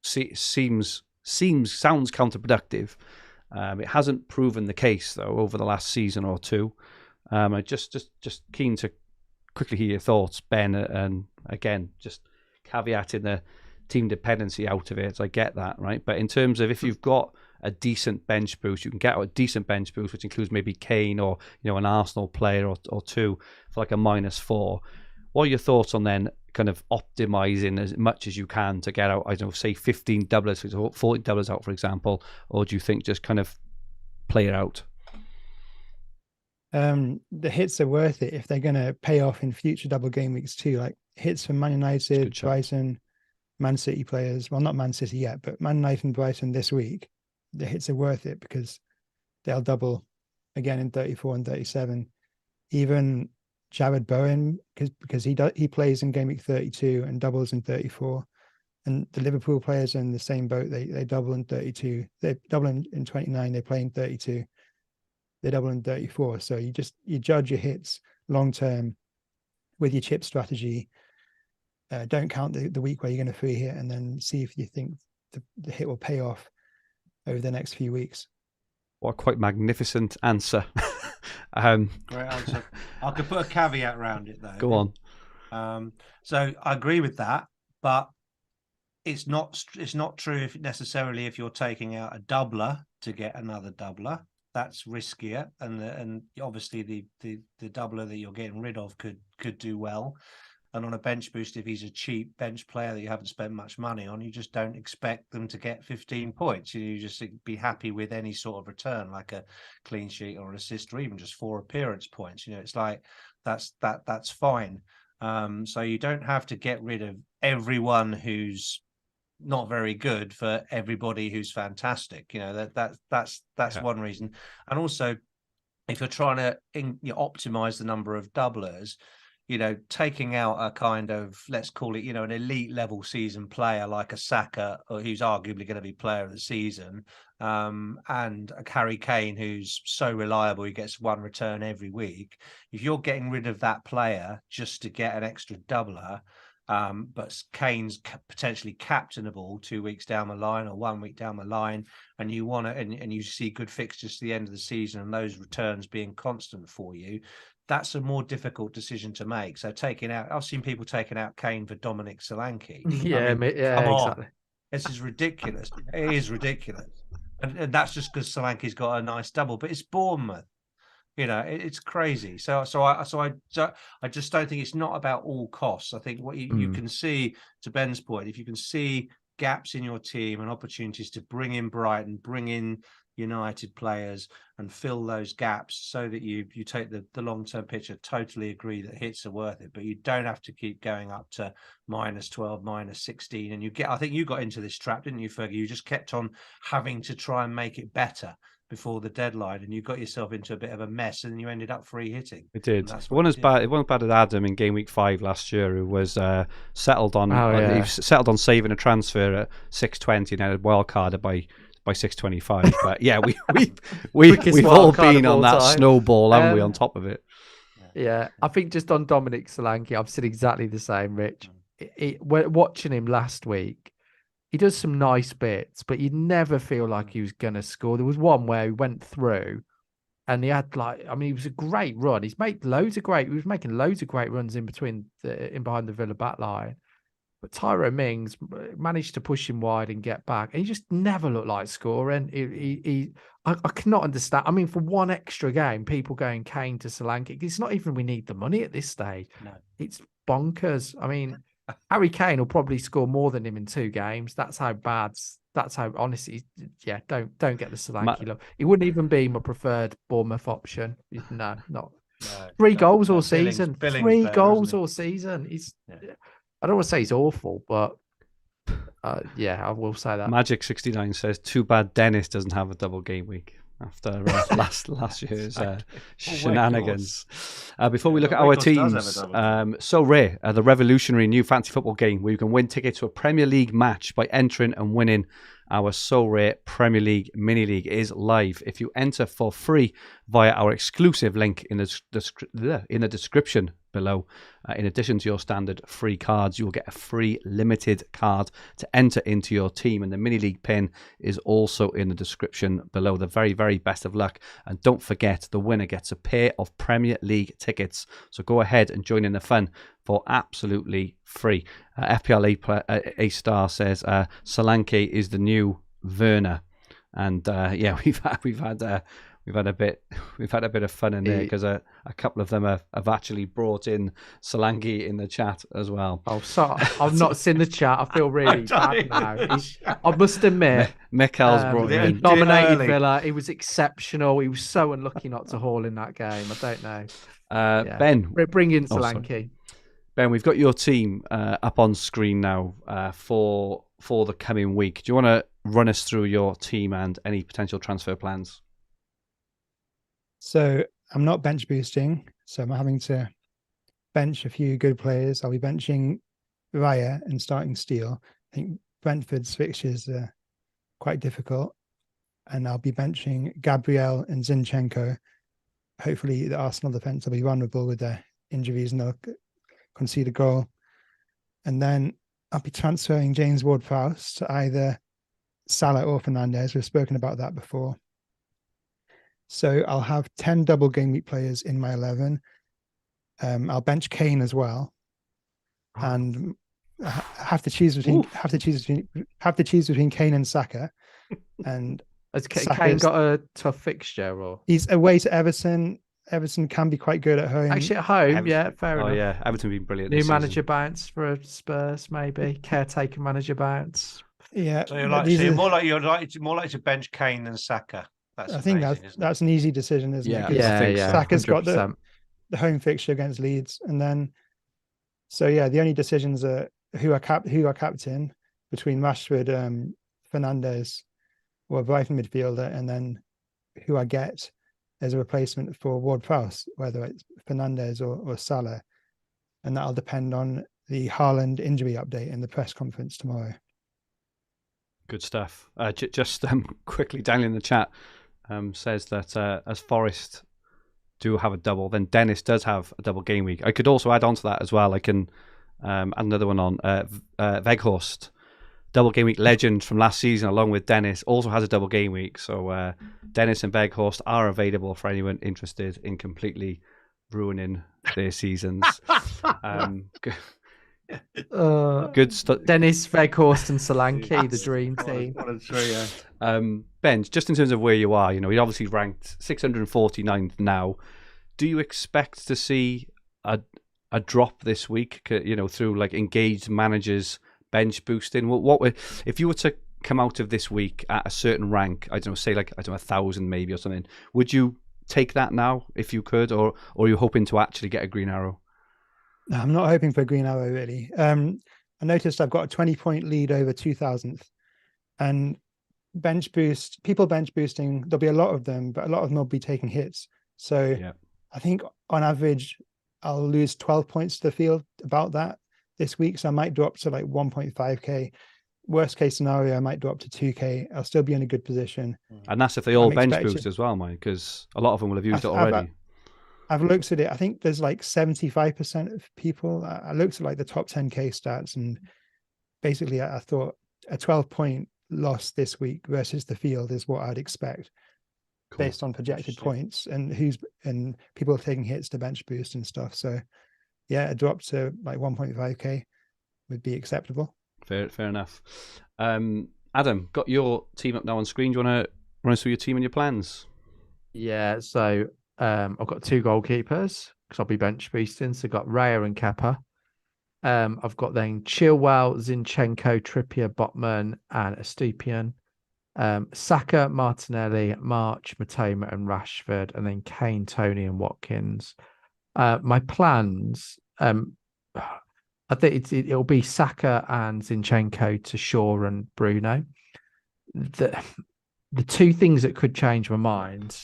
sounds counterproductive. It hasn't proven the case though over the last season or two. I just keen to quickly hear your thoughts, Ben, and again just caveating the team dependency out of it. I get that, right? But in terms of if you've got a decent bench boost, you can get out a decent bench boost, which includes maybe Kane or an Arsenal player or two for like a -4. What are your thoughts on then kind of optimizing as much as you can to get out, I don't know, say 15 doublers, 40 doublers out, for example, or do you think just kind of play it out? The hits are worth it if they're going to pay off in future double game weeks too. Like hits from Man United, Brighton, Man City players. Well, not Man City yet, but Man United and Brighton this week. The hits are worth it because they'll double again in 34 and 37. Even Jared Bowen, because he plays in game week 32 and doubles in 34. And the Liverpool players are in the same boat. They double in 32. They double in 29. They play in 32. They double in 34. So you judge your hits long term with your chip strategy. Don't count the week where you're going to free hit, and then see if you think the hit will pay off over the next few weeks. What a quite magnificent answer. Great answer. I could put a caveat around it though. Go on. So I agree with that, but it's not true necessarily if you're taking out a doubler to get another doubler. That's riskier, and obviously the doubler that you're getting rid of could do well. And on a bench boost, if he's a cheap bench player that you haven't spent much money on, you just don't expect them to get 15 points. You just be happy with any sort of return, like a clean sheet or an assist, or even just 4 appearance points. It's like that's fine. So you don't have to get rid of everyone who's not very good for everybody who's fantastic. That's one reason. And also, if you're trying to optimize the number of doublers, taking out a kind of, let's call it, an elite level season player like a Saka, or who's arguably going to be player of the season, and a Harry Kane who's so reliable, he gets 1 return every week. If you're getting rid of that player just to get an extra doubler, but Kane's potentially captainable 2 weeks down the line or 1 week down the line, and you want to, and you see good fixtures to the end of the season and those returns being constant for you, that's a more difficult decision to make. So I've seen people taking out Kane for Dominic Solanke. Come exactly. On. This is ridiculous. It is ridiculous. And that's just because Solanke's got a nice double, but it's Bournemouth. It's crazy. So I just don't think it's not about all costs. I think what you can see, to Ben's point, if you can see gaps in your team and opportunities to bring in Brighton, bring in United players and fill those gaps so that you take the long-term picture. Totally agree that hits are worth it, but you don't have to keep going up to -12, -16. And I think you got into this trap, didn't you, Fergie? You just kept on having to try and make it better before the deadline, and you got yourself into a bit of a mess, and you ended up free hitting. It did. It wasn't bad as Adam in game week 5 last year, who was settled on he settled on saving a transfer at 620 and had wild carded by 625. But yeah, we've all been on that snowball, haven't we, on top of it? Yeah, I think just on Dominic Solanke, I've said exactly the same, Rich. Watching him last week, he does some nice bits, but you'd never feel like he was going to score. There was one where he went through and he had he was a great run. He was making loads of great runs in behind the Villa back line. But Tyrone Mings managed to push him wide and get back. And he just never looked like scoring. I cannot understand. I mean, for one extra game, people going Kane to Solanke. It's not even we need the money at this stage. No. It's bonkers. I mean, Harry Kane will probably score more than him in 2 games. That's how bad. That's how, honestly, yeah, don't get the Solanke look. He wouldn't even be my preferred Bournemouth option. No, not. No, 3 goals all season. Billings 3 goals all season. I don't want to say he's awful, but yeah, I will say that. Magic69 says, too bad Dennis doesn't have a double game week after last year's shenanigans. Before we look at our teams, Sorare, the revolutionary new fantasy football game where you can win tickets to a Premier League match by entering and winning our Sorare Premier League mini league is live. If you enter for free via our exclusive link in the description below. In addition to your standard free cards, you will get a free limited card to enter into your team, and the mini league pin is also in the description below. The very, very best of luck, and don't forget, the winner gets a pair of Premier League tickets. So go ahead and join in the fun for absolutely free. FPL A Star says Solanke is the new Werner, and yeah, we've had a bit of fun in there because a couple of them have actually brought in Solanke in the chat as well. Oh, sorry, I've not seen the chat. I feel really bad now. I must admit, Mikel's brought him he in. dominated Villa. He was exceptional. He was so unlucky not to haul in that game. I don't know. Ben, bring in Solanke. Ben, we've got your team up on screen now for the coming week. Do you want to run us through your team and any potential transfer plans? So I'm not bench boosting, so I'm having to bench a few good players. I'll be benching Raya and starting Steele. I think Brentford's fixtures are quite difficult, and I'll be benching Gabriel and Zinchenko. Hopefully the Arsenal defence will be vulnerable with their injuries and they'll concede a goal. And then I'll be transferring James Ward-Prowse to either Salah or Fernandes. We've spoken about that before. So I'll have 10 double game week players in my 11. I'll bench Kane as well, and have to choose between Kane and Saka. And has Kane got a tough fixture, or he's away to Everton? Everton can be quite good at home. Actually, at home, fair enough. Oh yeah, Everton been brilliant. New manager bounce for Spurs, maybe caretaker manager bounce. Yeah, so you're more likely to bench Kane than Saka. I think that's an easy decision, isn't it? Yeah. Saka's 100%. Got the home fixture against Leeds, and then the only decisions are who are captain between Rashford, Fernandes, or a Brighton midfielder, and then who I get as a replacement for Ward-Prowse, whether it's Fernandes or Salah, and that'll depend on the Haaland injury update in the press conference tomorrow. Good stuff. Just quickly, Daniel in the chat says that as Forest do have a double, then Dennis does have a double game week. I could also add on to that as well. I can add another one on. Weghorst, double game week legend from last season, along with Dennis, also has a double game week. So Dennis and Weghorst are available for anyone interested in completely ruining their seasons. Good stuff. Dennis, Weghorst, and Solanke, the dream team. What a trio. Ben, just in terms of where you are, you're obviously ranked 649th now. Do you expect to see a drop this week? Through like engaged managers bench boosting. What if you were to come out of this week at a certain rank? I don't know, say 1,000 maybe or something. Would you take that now if you could, or are you hoping to actually get a green arrow? No, I'm not hoping for a green arrow, really. I noticed I've got a 20-point lead over 2000th, and people bench boosting, there'll be a lot of them, but a lot of them will be taking hits. So I think on average, I'll lose 12 points to the field, about that this week. So I might drop to 1.5k. Worst case scenario, I might drop to 2k. I'll still be in a good position. And that's if they all bench boost as well, Mike, because a lot of them will have used it already. I've looked at it. I think there's 75% of people. I looked at the top 10k stats, and basically I thought a 12-point loss this week versus the field is what I'd expect based on projected points and people are taking hits to bench boost and stuff. So a drop to 1.5k would be acceptable. Fair enough. Adam, got your team up now on screen. Do you want to run us through your team and your plans? Yeah, so I've got two goalkeepers because I'll be bench boosting. So I've got Raya and Kepa. I've got then Chilwell, Zinchenko, Trippier, Botman, and Estupiñán. Saka, Martinelli, March, Matoma, and Rashford, and then Kane, Tony, and Watkins. My plans, I think it'll be Saka and Zinchenko to Shaw and Bruno. The two things that could change my mind.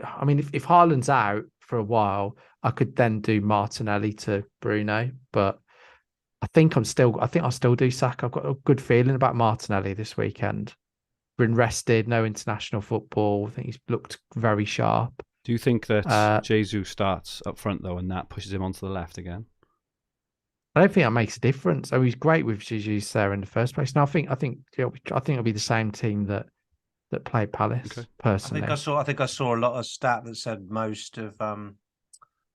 I mean, if Haaland's out for a while, I could then do Martinelli to Bruno, but I think I'll still do Saka. I've got a good feeling about Martinelli this weekend. Been rested, no international football. I think he's looked very sharp. Do you think that Uh, Jesus starts up front though, and that pushes him onto the left again? I don't think that makes a difference. Oh, he's great with Jesus there in the first place. And I think it'll be the same team that played Palace. Okay. Personally, I think I saw a lot of stat that said most of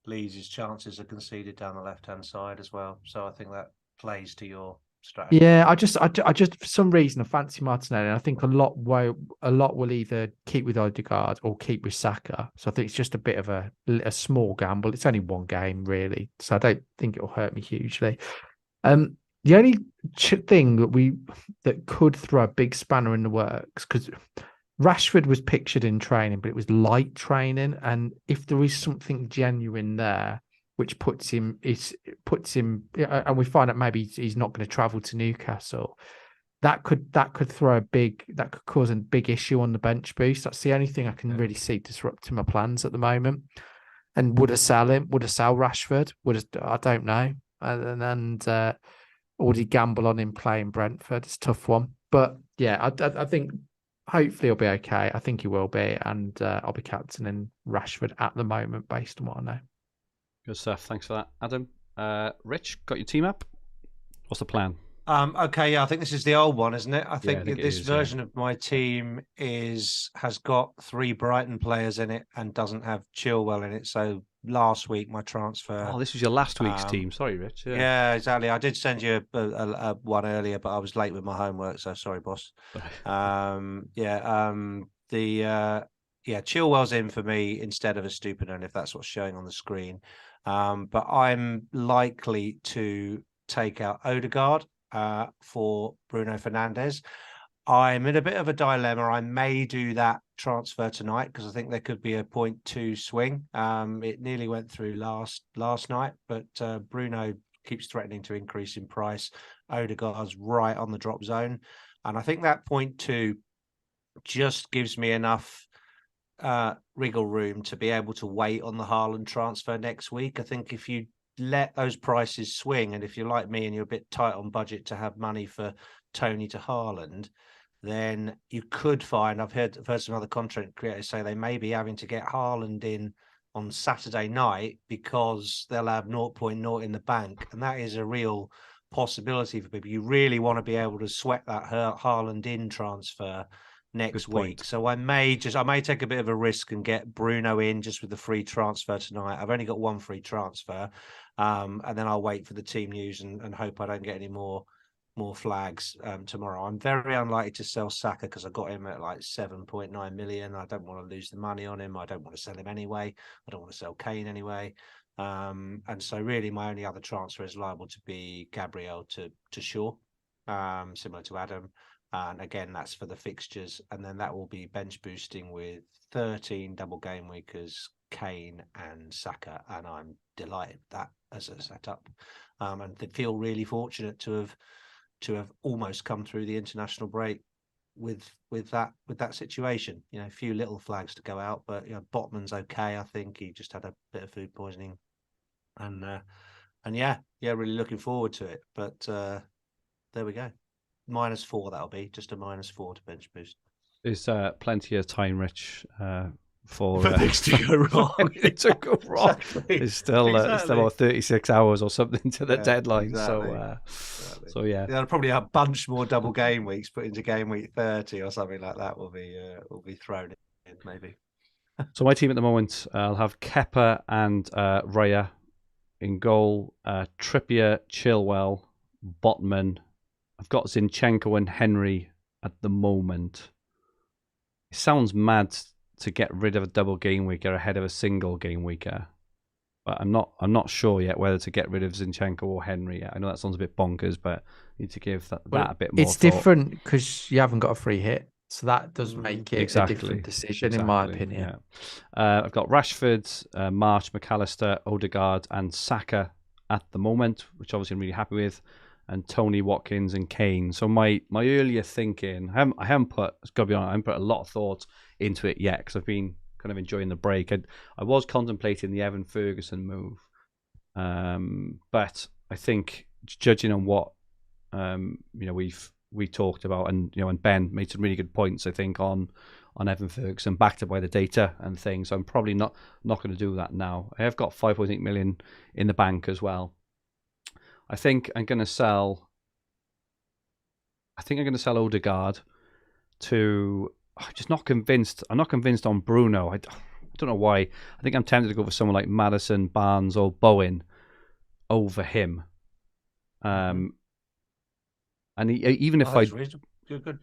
Leeds' chances are conceded down the left-hand side as well. So I think that plays to your strategy. Yeah, I just for some reason I fancy Martinelli. And I think a lot will either keep with Odegaard or keep with Saka. So I think it's just a bit of a small gamble. It's only one game really, so I don't think it'll hurt me hugely. The only thing that could throw a big spanner in the works, because Rashford was pictured in training, but it was light training, and if there is something genuine there, which puts him, and we find out maybe he's not going to travel to Newcastle, that could cause a big issue on the bench boost. That's the only thing I can really see disrupting my plans at the moment. And would I sell him? Would I sell Rashford? I don't know. And or would he gamble on him playing Brentford? It's a tough one. But yeah, I think hopefully he'll be okay. I think he will be, and I'll be captaining Rashford at the moment based on what I know. Good stuff. Thanks for that, Adam. Rich, got your team up? What's the plan? Okay, yeah, I think this is the old one, isn't it? I think this is, version of my team has got 3 Brighton players in it and doesn't have Chilwell in it. So last week my transfer. Oh, this was your last week's team. Sorry, Rich. Yeah, exactly. I did send you a one earlier, but I was late with my homework, so sorry, boss. Chilwell's in for me instead of a Estupinian, if that's what's showing on the screen. But I'm likely to take out Odegaard for Bruno Fernandes. I'm in a bit of a dilemma. I may do that transfer tonight because I think there could be a 0.2 swing. It nearly went through last night, but Bruno keeps threatening to increase in price. Odegaard's right on the drop zone, and I think that 0.2 just gives me enough wriggle room to be able to wait on the Haaland transfer next week. I think if you let those prices swing, and if you're like me and you're a bit tight on budget to have money for Tony to Haaland, then you could find, I've heard some other content creators say they may be having to get Haaland in on Saturday night because they'll have 0.0 in the bank, and that is a real possibility for people. You really want to be able to sweat that Haaland in transfer next week. So I may take a bit of a risk and get Bruno in just with the free transfer tonight. I've only got one free transfer, and then I'll wait for the team news and hope I don't get any more flags tomorrow. I'm very unlikely to sell Saka because I got him at like 7.9 million. I don't want to lose the money on him. I don't want to sell him anyway. I don't want to sell Kane anyway. And so really my only other transfer is liable to be Gabriel to Shaw, similar to Adam. And again, that's for the fixtures. And then that will be bench boosting with 13 double game weekers, Kane and Saka. And I'm delighted with that as a setup. And they feel really fortunate to have almost come through the international break with that situation. You know, a few little flags to go out, but you know, Botman's okay. I think he just had a bit of food poisoning, and yeah, really looking forward to it. But there we go. -4, that'll be just a -4 to bench boost. There's plenty of time, Rich, for things to go wrong. to go wrong. Exactly. It's still about 36 hours or something to the deadline. Exactly. So yeah, there'll probably a bunch more double game weeks put into game week 30 or something like that. Will be thrown in maybe. So my team at the moment, I'll have Kepa and Raya in goal, Trippier, Chilwell, Botman. I've got Zinchenko and Henry at the moment. It sounds mad to get rid of a double game weeker ahead of a single game weeker, but I'm not sure yet whether to get rid of Zinchenko or Henry. I know that sounds a bit bonkers, but I need to give that a bit more. It's different because you haven't got a free hit, so that does make it a different decision, in my opinion. Yeah. I've got Rashford, March, McAllister, Odegaard, and Saka at the moment, which obviously I'm really happy with. And Tony, Watkins, and Kane. So my earlier thinking, I haven't put a lot of thought into it yet because I've been kind of enjoying the break. I was contemplating the Evan Ferguson move, but I think judging on what we talked about, and and Ben made some really good points. I think on Evan Ferguson, backed up by the data and things. So I'm probably not going to do that now. I have got 5.8 million in the bank as well. I think I'm going to sell. Odegaard to. I'm just not convinced. I'm not convinced on Bruno. I don't know why. I think I'm tempted to go for someone like Maddison, Barnes, or Bowen over him. And even if good.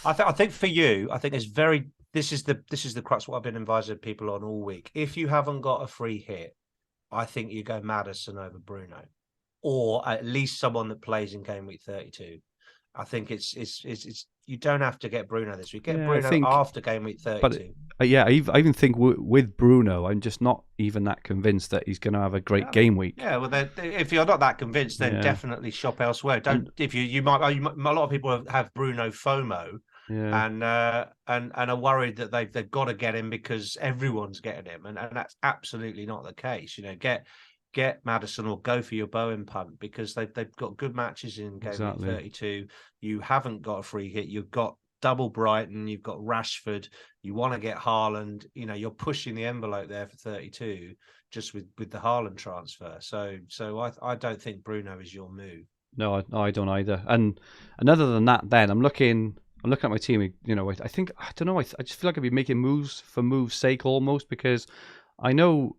I think for you, I think it's very. This is the crux. What I've been advising people on all week. If you haven't got a free hit, I think you go Maddison over Bruno, or at least someone that plays in game week 32. I think it's you don't have to get Bruno this week. Get Bruno after game week 32. But I even think with Bruno, I'm just not even that convinced that he's going to have a great game week. Yeah, well, if you're not that convinced, then definitely shop elsewhere. Don't if you might a lot of people have Bruno FOMO. Yeah. And are worried that they've got to get him because everyone's getting him, and that's absolutely not the case. Get Maddison or go for your Bowen punt because they've got good matches in game week 32. You haven't got a free hit. You've got double Brighton. You've got Rashford. You want to get Haaland. You're pushing the envelope there for 32 just with the Haaland transfer. So I don't think Bruno is your move. No, I don't either. And other than that, then I'm looking at my team. I think I don't know. I just feel like I'd be making moves for moves' sake almost because. I know,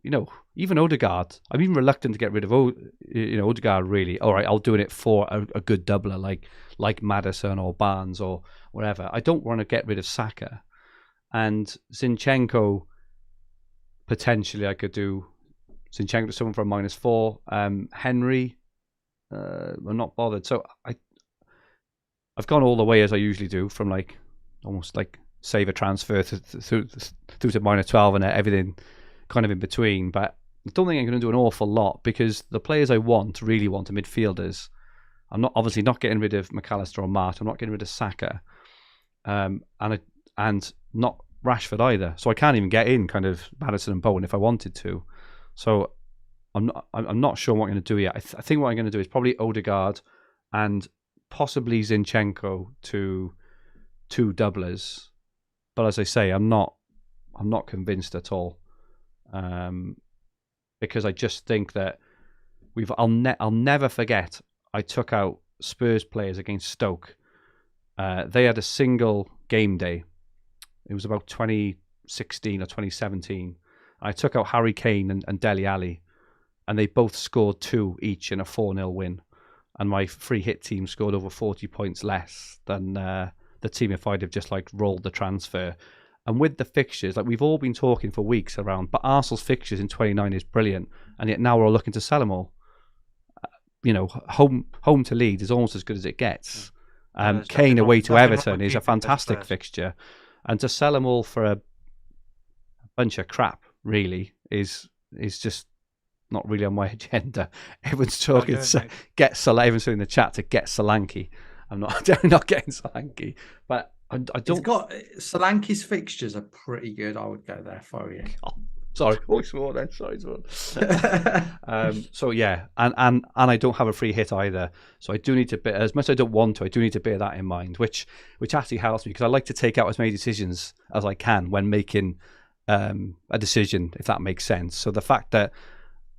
even Odegaard, I'm even reluctant to get rid of Odegaard, really. All right, I'll do it for a good doubler like Maddison or Barnes or whatever. I don't want to get rid of Saka. And Zinchenko, potentially I could do Zinchenko to someone for a -4. Henry, I'm not bothered. So I've gone all the way as I usually do from almost save a transfer through to -12 and everything kind of in between, but I don't think I'm going to do an awful lot because the players I really want are midfielders. I'm obviously not getting rid of McAllister or Mart. I'm not getting rid of Saka, and not Rashford either. So I can't even get in kind of Maddison and Bowen if I wanted to. So I'm not sure what I'm going to do yet. I think what I'm going to do is probably Odegaard and possibly Zinchenko to 2 doublers. But as I say, I'm not convinced at all. Because I just think that I'll never forget I took out Spurs players against Stoke. They had a single game day. It was about 2016 or 2017. I took out Harry Kane and Dele Alli, and they both scored 2 each in a 4-0 win. And my free hit team scored over 40 points less than the team if I'd have just rolled the transfer. And with the fixtures, we've all been talking for weeks around, but Arsenal's fixtures in 29 is brilliant, and yet now we're all looking to sell them all. Home to Leeds is almost as good as it gets. Kane away to Everton is a fantastic fixture, and to sell them all for a bunch of crap really is just not really on my agenda. Everyone's talking everyone's in the chat to get Solanke. I'm definitely not getting Solanke, but. I don't. Solanke's fixtures are pretty good. I would go there for you. Oh, sorry, small then. Sorry. So yeah, and I don't have a free hit either. So I do need to bear, as much as I don't want to, I do need to bear that in mind, which actually helps me because I like to take out as many decisions as I can when making a decision, if that makes sense. So the fact that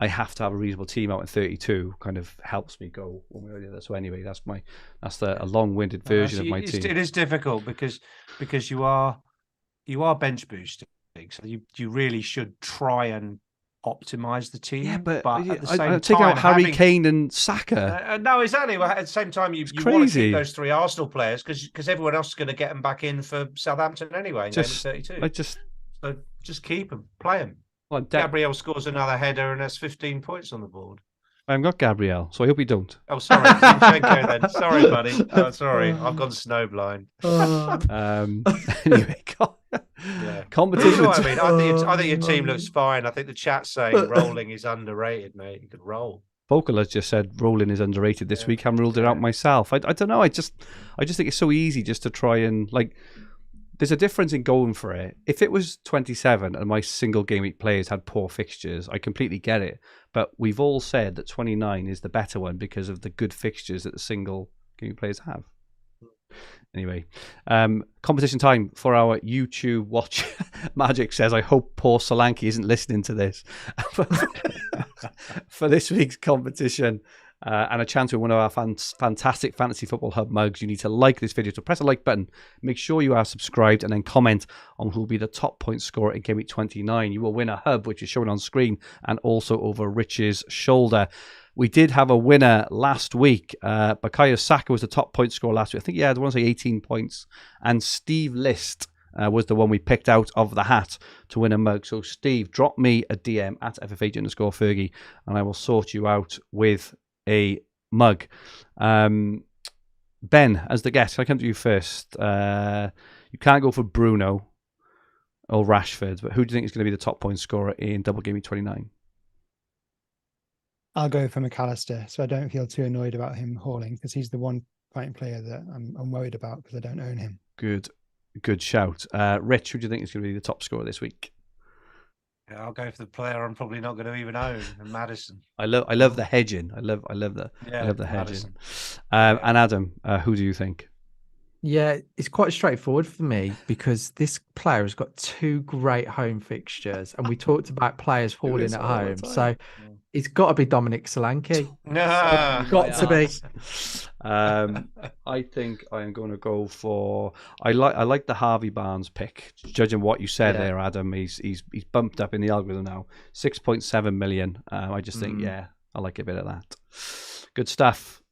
I have to have a reasonable team out in 32 kind of helps me go one way or the other. So anyway, that's a long-winded version of my team. It is difficult because you are bench boosting, so you really should try and optimize the team. Yeah, but at the same time, take out Harry Kane and Saka. No, exactly. Well, at the same time, you want to keep those 3 Arsenal players because everyone else is going to get them back in for Southampton anyway in game 32. So just keep them, play them. Well, Gabriel scores another header and has 15 points on the board. I haven't got Gabriel, so I hope he don't. Oh, sorry. Zinchenko then. Sorry, buddy. Oh, sorry. I've gone snowblind. Anyway, competition. You know what I mean? I think your team looks fine. I think the chat's saying rolling is underrated, mate. You could roll. Vocal has just said rolling is underrated this week. I ruled it out myself. I don't know. I just think it's so easy just to try and there's a difference in going for it. If it was 27 and my single game week players had poor fixtures, I completely get it. But we've all said that 29 is the better one because of the good fixtures that the single game week players have. Anyway, competition time for our YouTube watch. Magic says, I hope poor Solanke isn't listening to this. For this week's competition and a chance to win one of our fantastic Fantasy Football Hub mugs, you need to like this video. So press the like button, make sure you are subscribed, and then comment on who will be the top point scorer in Gameweek 29. You will win a hub, which is shown on screen, and also over Rich's shoulder. We did have a winner last week. Bukayo Saka was the top point scorer last week. I think he had, I want to say, 18 points. And Steve List was the one we picked out of the hat to win a mug. So, Steve, drop me a DM at FFH_Fergie, and I will sort you out with a mug. Ben, as the guest, can I come to you first? You can't go for Bruno or Rashford, but who do you think is going to be the top point scorer in Double Game Week 29? I'll go for McAllister, so I don't feel too annoyed about him hauling, because he's the one fighting player that I'm worried about because I don't own him. Good shout. Rich, who do you think is going to be the top scorer this week? Yeah, I'll go for the player I'm probably not going to even own, Maddison. I love the hedging. I love the hedging. Maddison. And Adam, who do you think? Yeah, it's quite straightforward for me because this player has got two great home fixtures, and we talked about players falling at home. So it's got to be Dominic Solanke. No, got to be. I think I am going to go for. I like the Harvey Barnes pick. Judging what you said there, Adam, he's bumped up in the algorithm now. 6.7 million. I just think, I like a bit of that. Good stuff.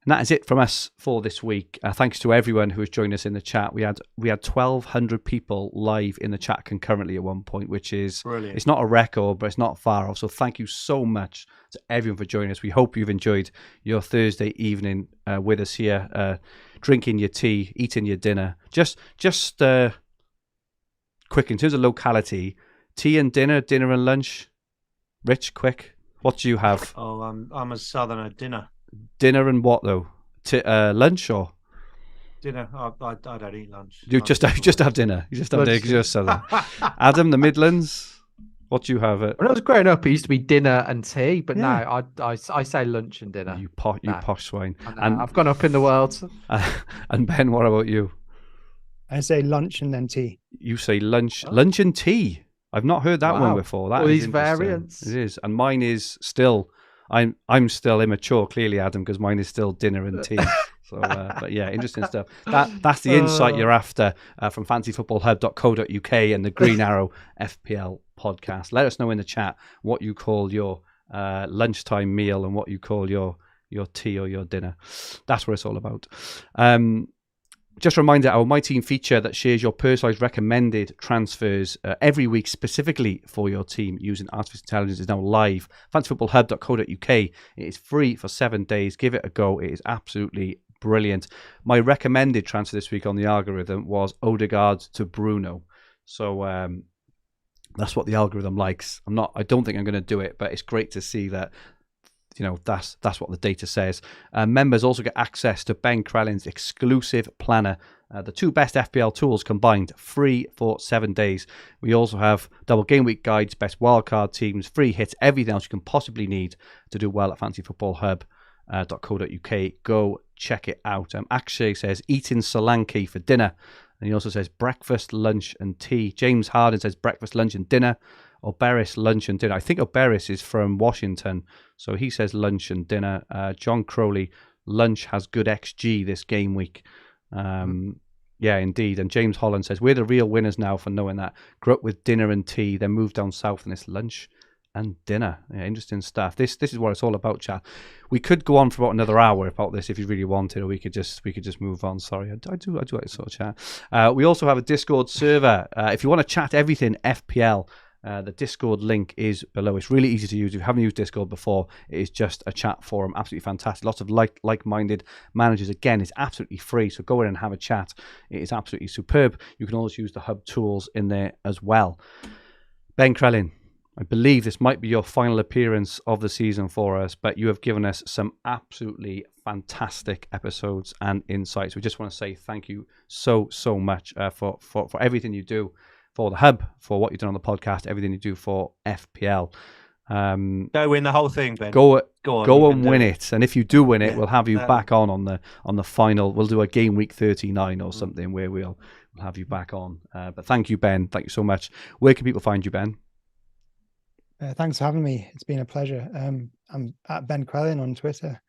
And that is it from us for this week. Thanks to everyone who has joined us in the chat. We had 1,200 people live in the chat concurrently at one point, which is brilliant. It's not a record, but it's not far off. So thank you so much to everyone for joining us. We hope you've enjoyed your Thursday evening with us here, drinking your tea, eating your dinner. Just quick, in terms of locality, tea and dinner and lunch. Rich, quick, what do you have? Oh, I'm a southerner. Dinner and what though? Lunch or dinner? I don't eat lunch. You just have dinner. You just have dinner because you're southern. Adam, the Midlands. What do you have? When I was growing up, it used to be dinner and tea, but now I say lunch and dinner. You posh swine. And I've gone up in the world. And Ben, what about you? I say lunch and then tea. You say lunch and tea. I've not heard that one before. That all is these variants. It is, and mine is still. I'm still immature, clearly, Adam, because mine is still dinner and tea. So, but yeah, interesting stuff. That's the insight you're after from fantasyfootballhub.co.uk and the Green Arrow FPL podcast. Let us know in the chat what you call your lunchtime meal and what you call your tea or your dinner. That's what it's all about. Just a reminder, our My Team feature that shares your personalised recommended transfers every week specifically for your team using artificial intelligence is now live. fantasyfootballhub.co.uk. It is free for 7 days. Give it a go. It is absolutely brilliant. My recommended transfer this week on the algorithm was Odegaard to Bruno. So that's what the algorithm likes. I don't think I'm going to do it, but it's great to see that. That's what the data says. Members also get access to Ben Crellin's exclusive planner, the two best FPL tools combined, free for 7 days. We also have double game week guides, best wildcard teams, free hits, everything else you can possibly need to do well at fantasyfootballhub.co.uk. Go check it out. Akshay says eating Solanke for dinner, and he also says breakfast, lunch, and tea. James Harden says breakfast, lunch, and dinner. Oberis, lunch and dinner. I think Oberis is from Washington, so he says lunch and dinner. John Crowley, lunch has good XG this game week. Yeah, indeed. And James Holland says, we're the real winners now for knowing that. Grew up with dinner and tea, then moved down south and it's lunch and dinner. Yeah, interesting stuff. This is what it's all about, chat. We could go on for about another hour about this if you really wanted, or we could just move on. Sorry, I do like this sort of chat. We also have a Discord server. If you want to chat everything FPL, the Discord link is below. It's really easy to use. If you haven't used Discord before, it is just a chat forum. Absolutely fantastic. Lots of like-minded managers. Again, it's absolutely free, so go in and have a chat. It is absolutely superb. You can always use the hub tools in there as well. Ben Crellin, I believe this might be your final appearance of the season for us, but you have given us some absolutely fantastic episodes and insights. We just want to say thank you so much for everything you do. For the hub, for what you've done on the podcast, everything you do for FPL. Go win the whole thing, Ben. Go on, go you and can win do it. And if you do win it, Yeah. we'll have you back on the final. We'll do a game week 39 or something where we'll have you back on. But thank you, Ben. Thank you so much. Where can people find you, Ben? Thanks for having me. It's been a pleasure. I'm at Ben Crellin on Twitter.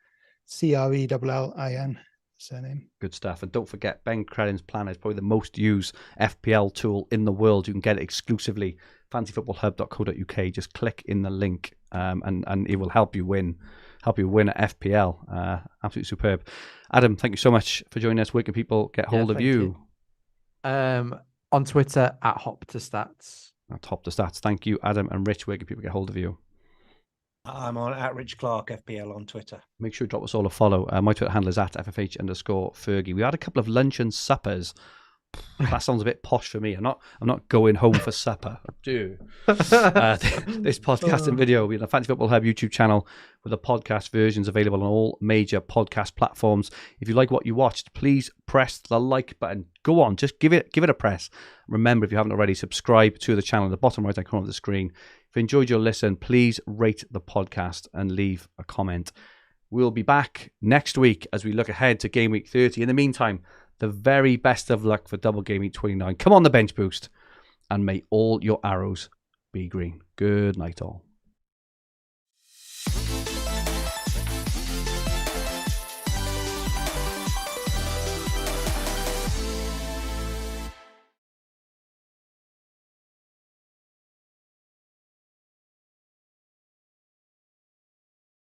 CRELLIN surname. Good stuff. And don't forget, Ben Crellin's Planner is probably the most used FPL tool in the world. You can get it exclusively. fantasyfootballhub.co.uk. Just click in the link, and it will help you win at FPL. Absolutely superb. Adam, thank you so much for joining us. Where can people get hold of you? On Twitter at Hopta Stats. At Hopta Stats. Thank you, Adam. And Rich, where can people get hold of you? I'm on at Rich Clarke FPL on Twitter. Make sure you drop us all a follow. My Twitter handle is at FFH_Fergie. We had a couple of lunch and suppers. That sounds a bit posh for me. I'm not going home for supper. This podcast and video will be on the Fantasy Football Hub YouTube channel with the podcast versions available on all major podcast platforms. If you like what you watched, please press the like button. Go on, just give it a press. Remember, if you haven't already, subscribe to the channel at the bottom right corner of the screen. If you enjoyed your listen, please rate the podcast and leave a comment. We'll be back next week as we look ahead to Game Week 30. In the meantime, the very best of luck for double Game Week 29. Come on the bench boost, and may all your arrows be green. Good night all.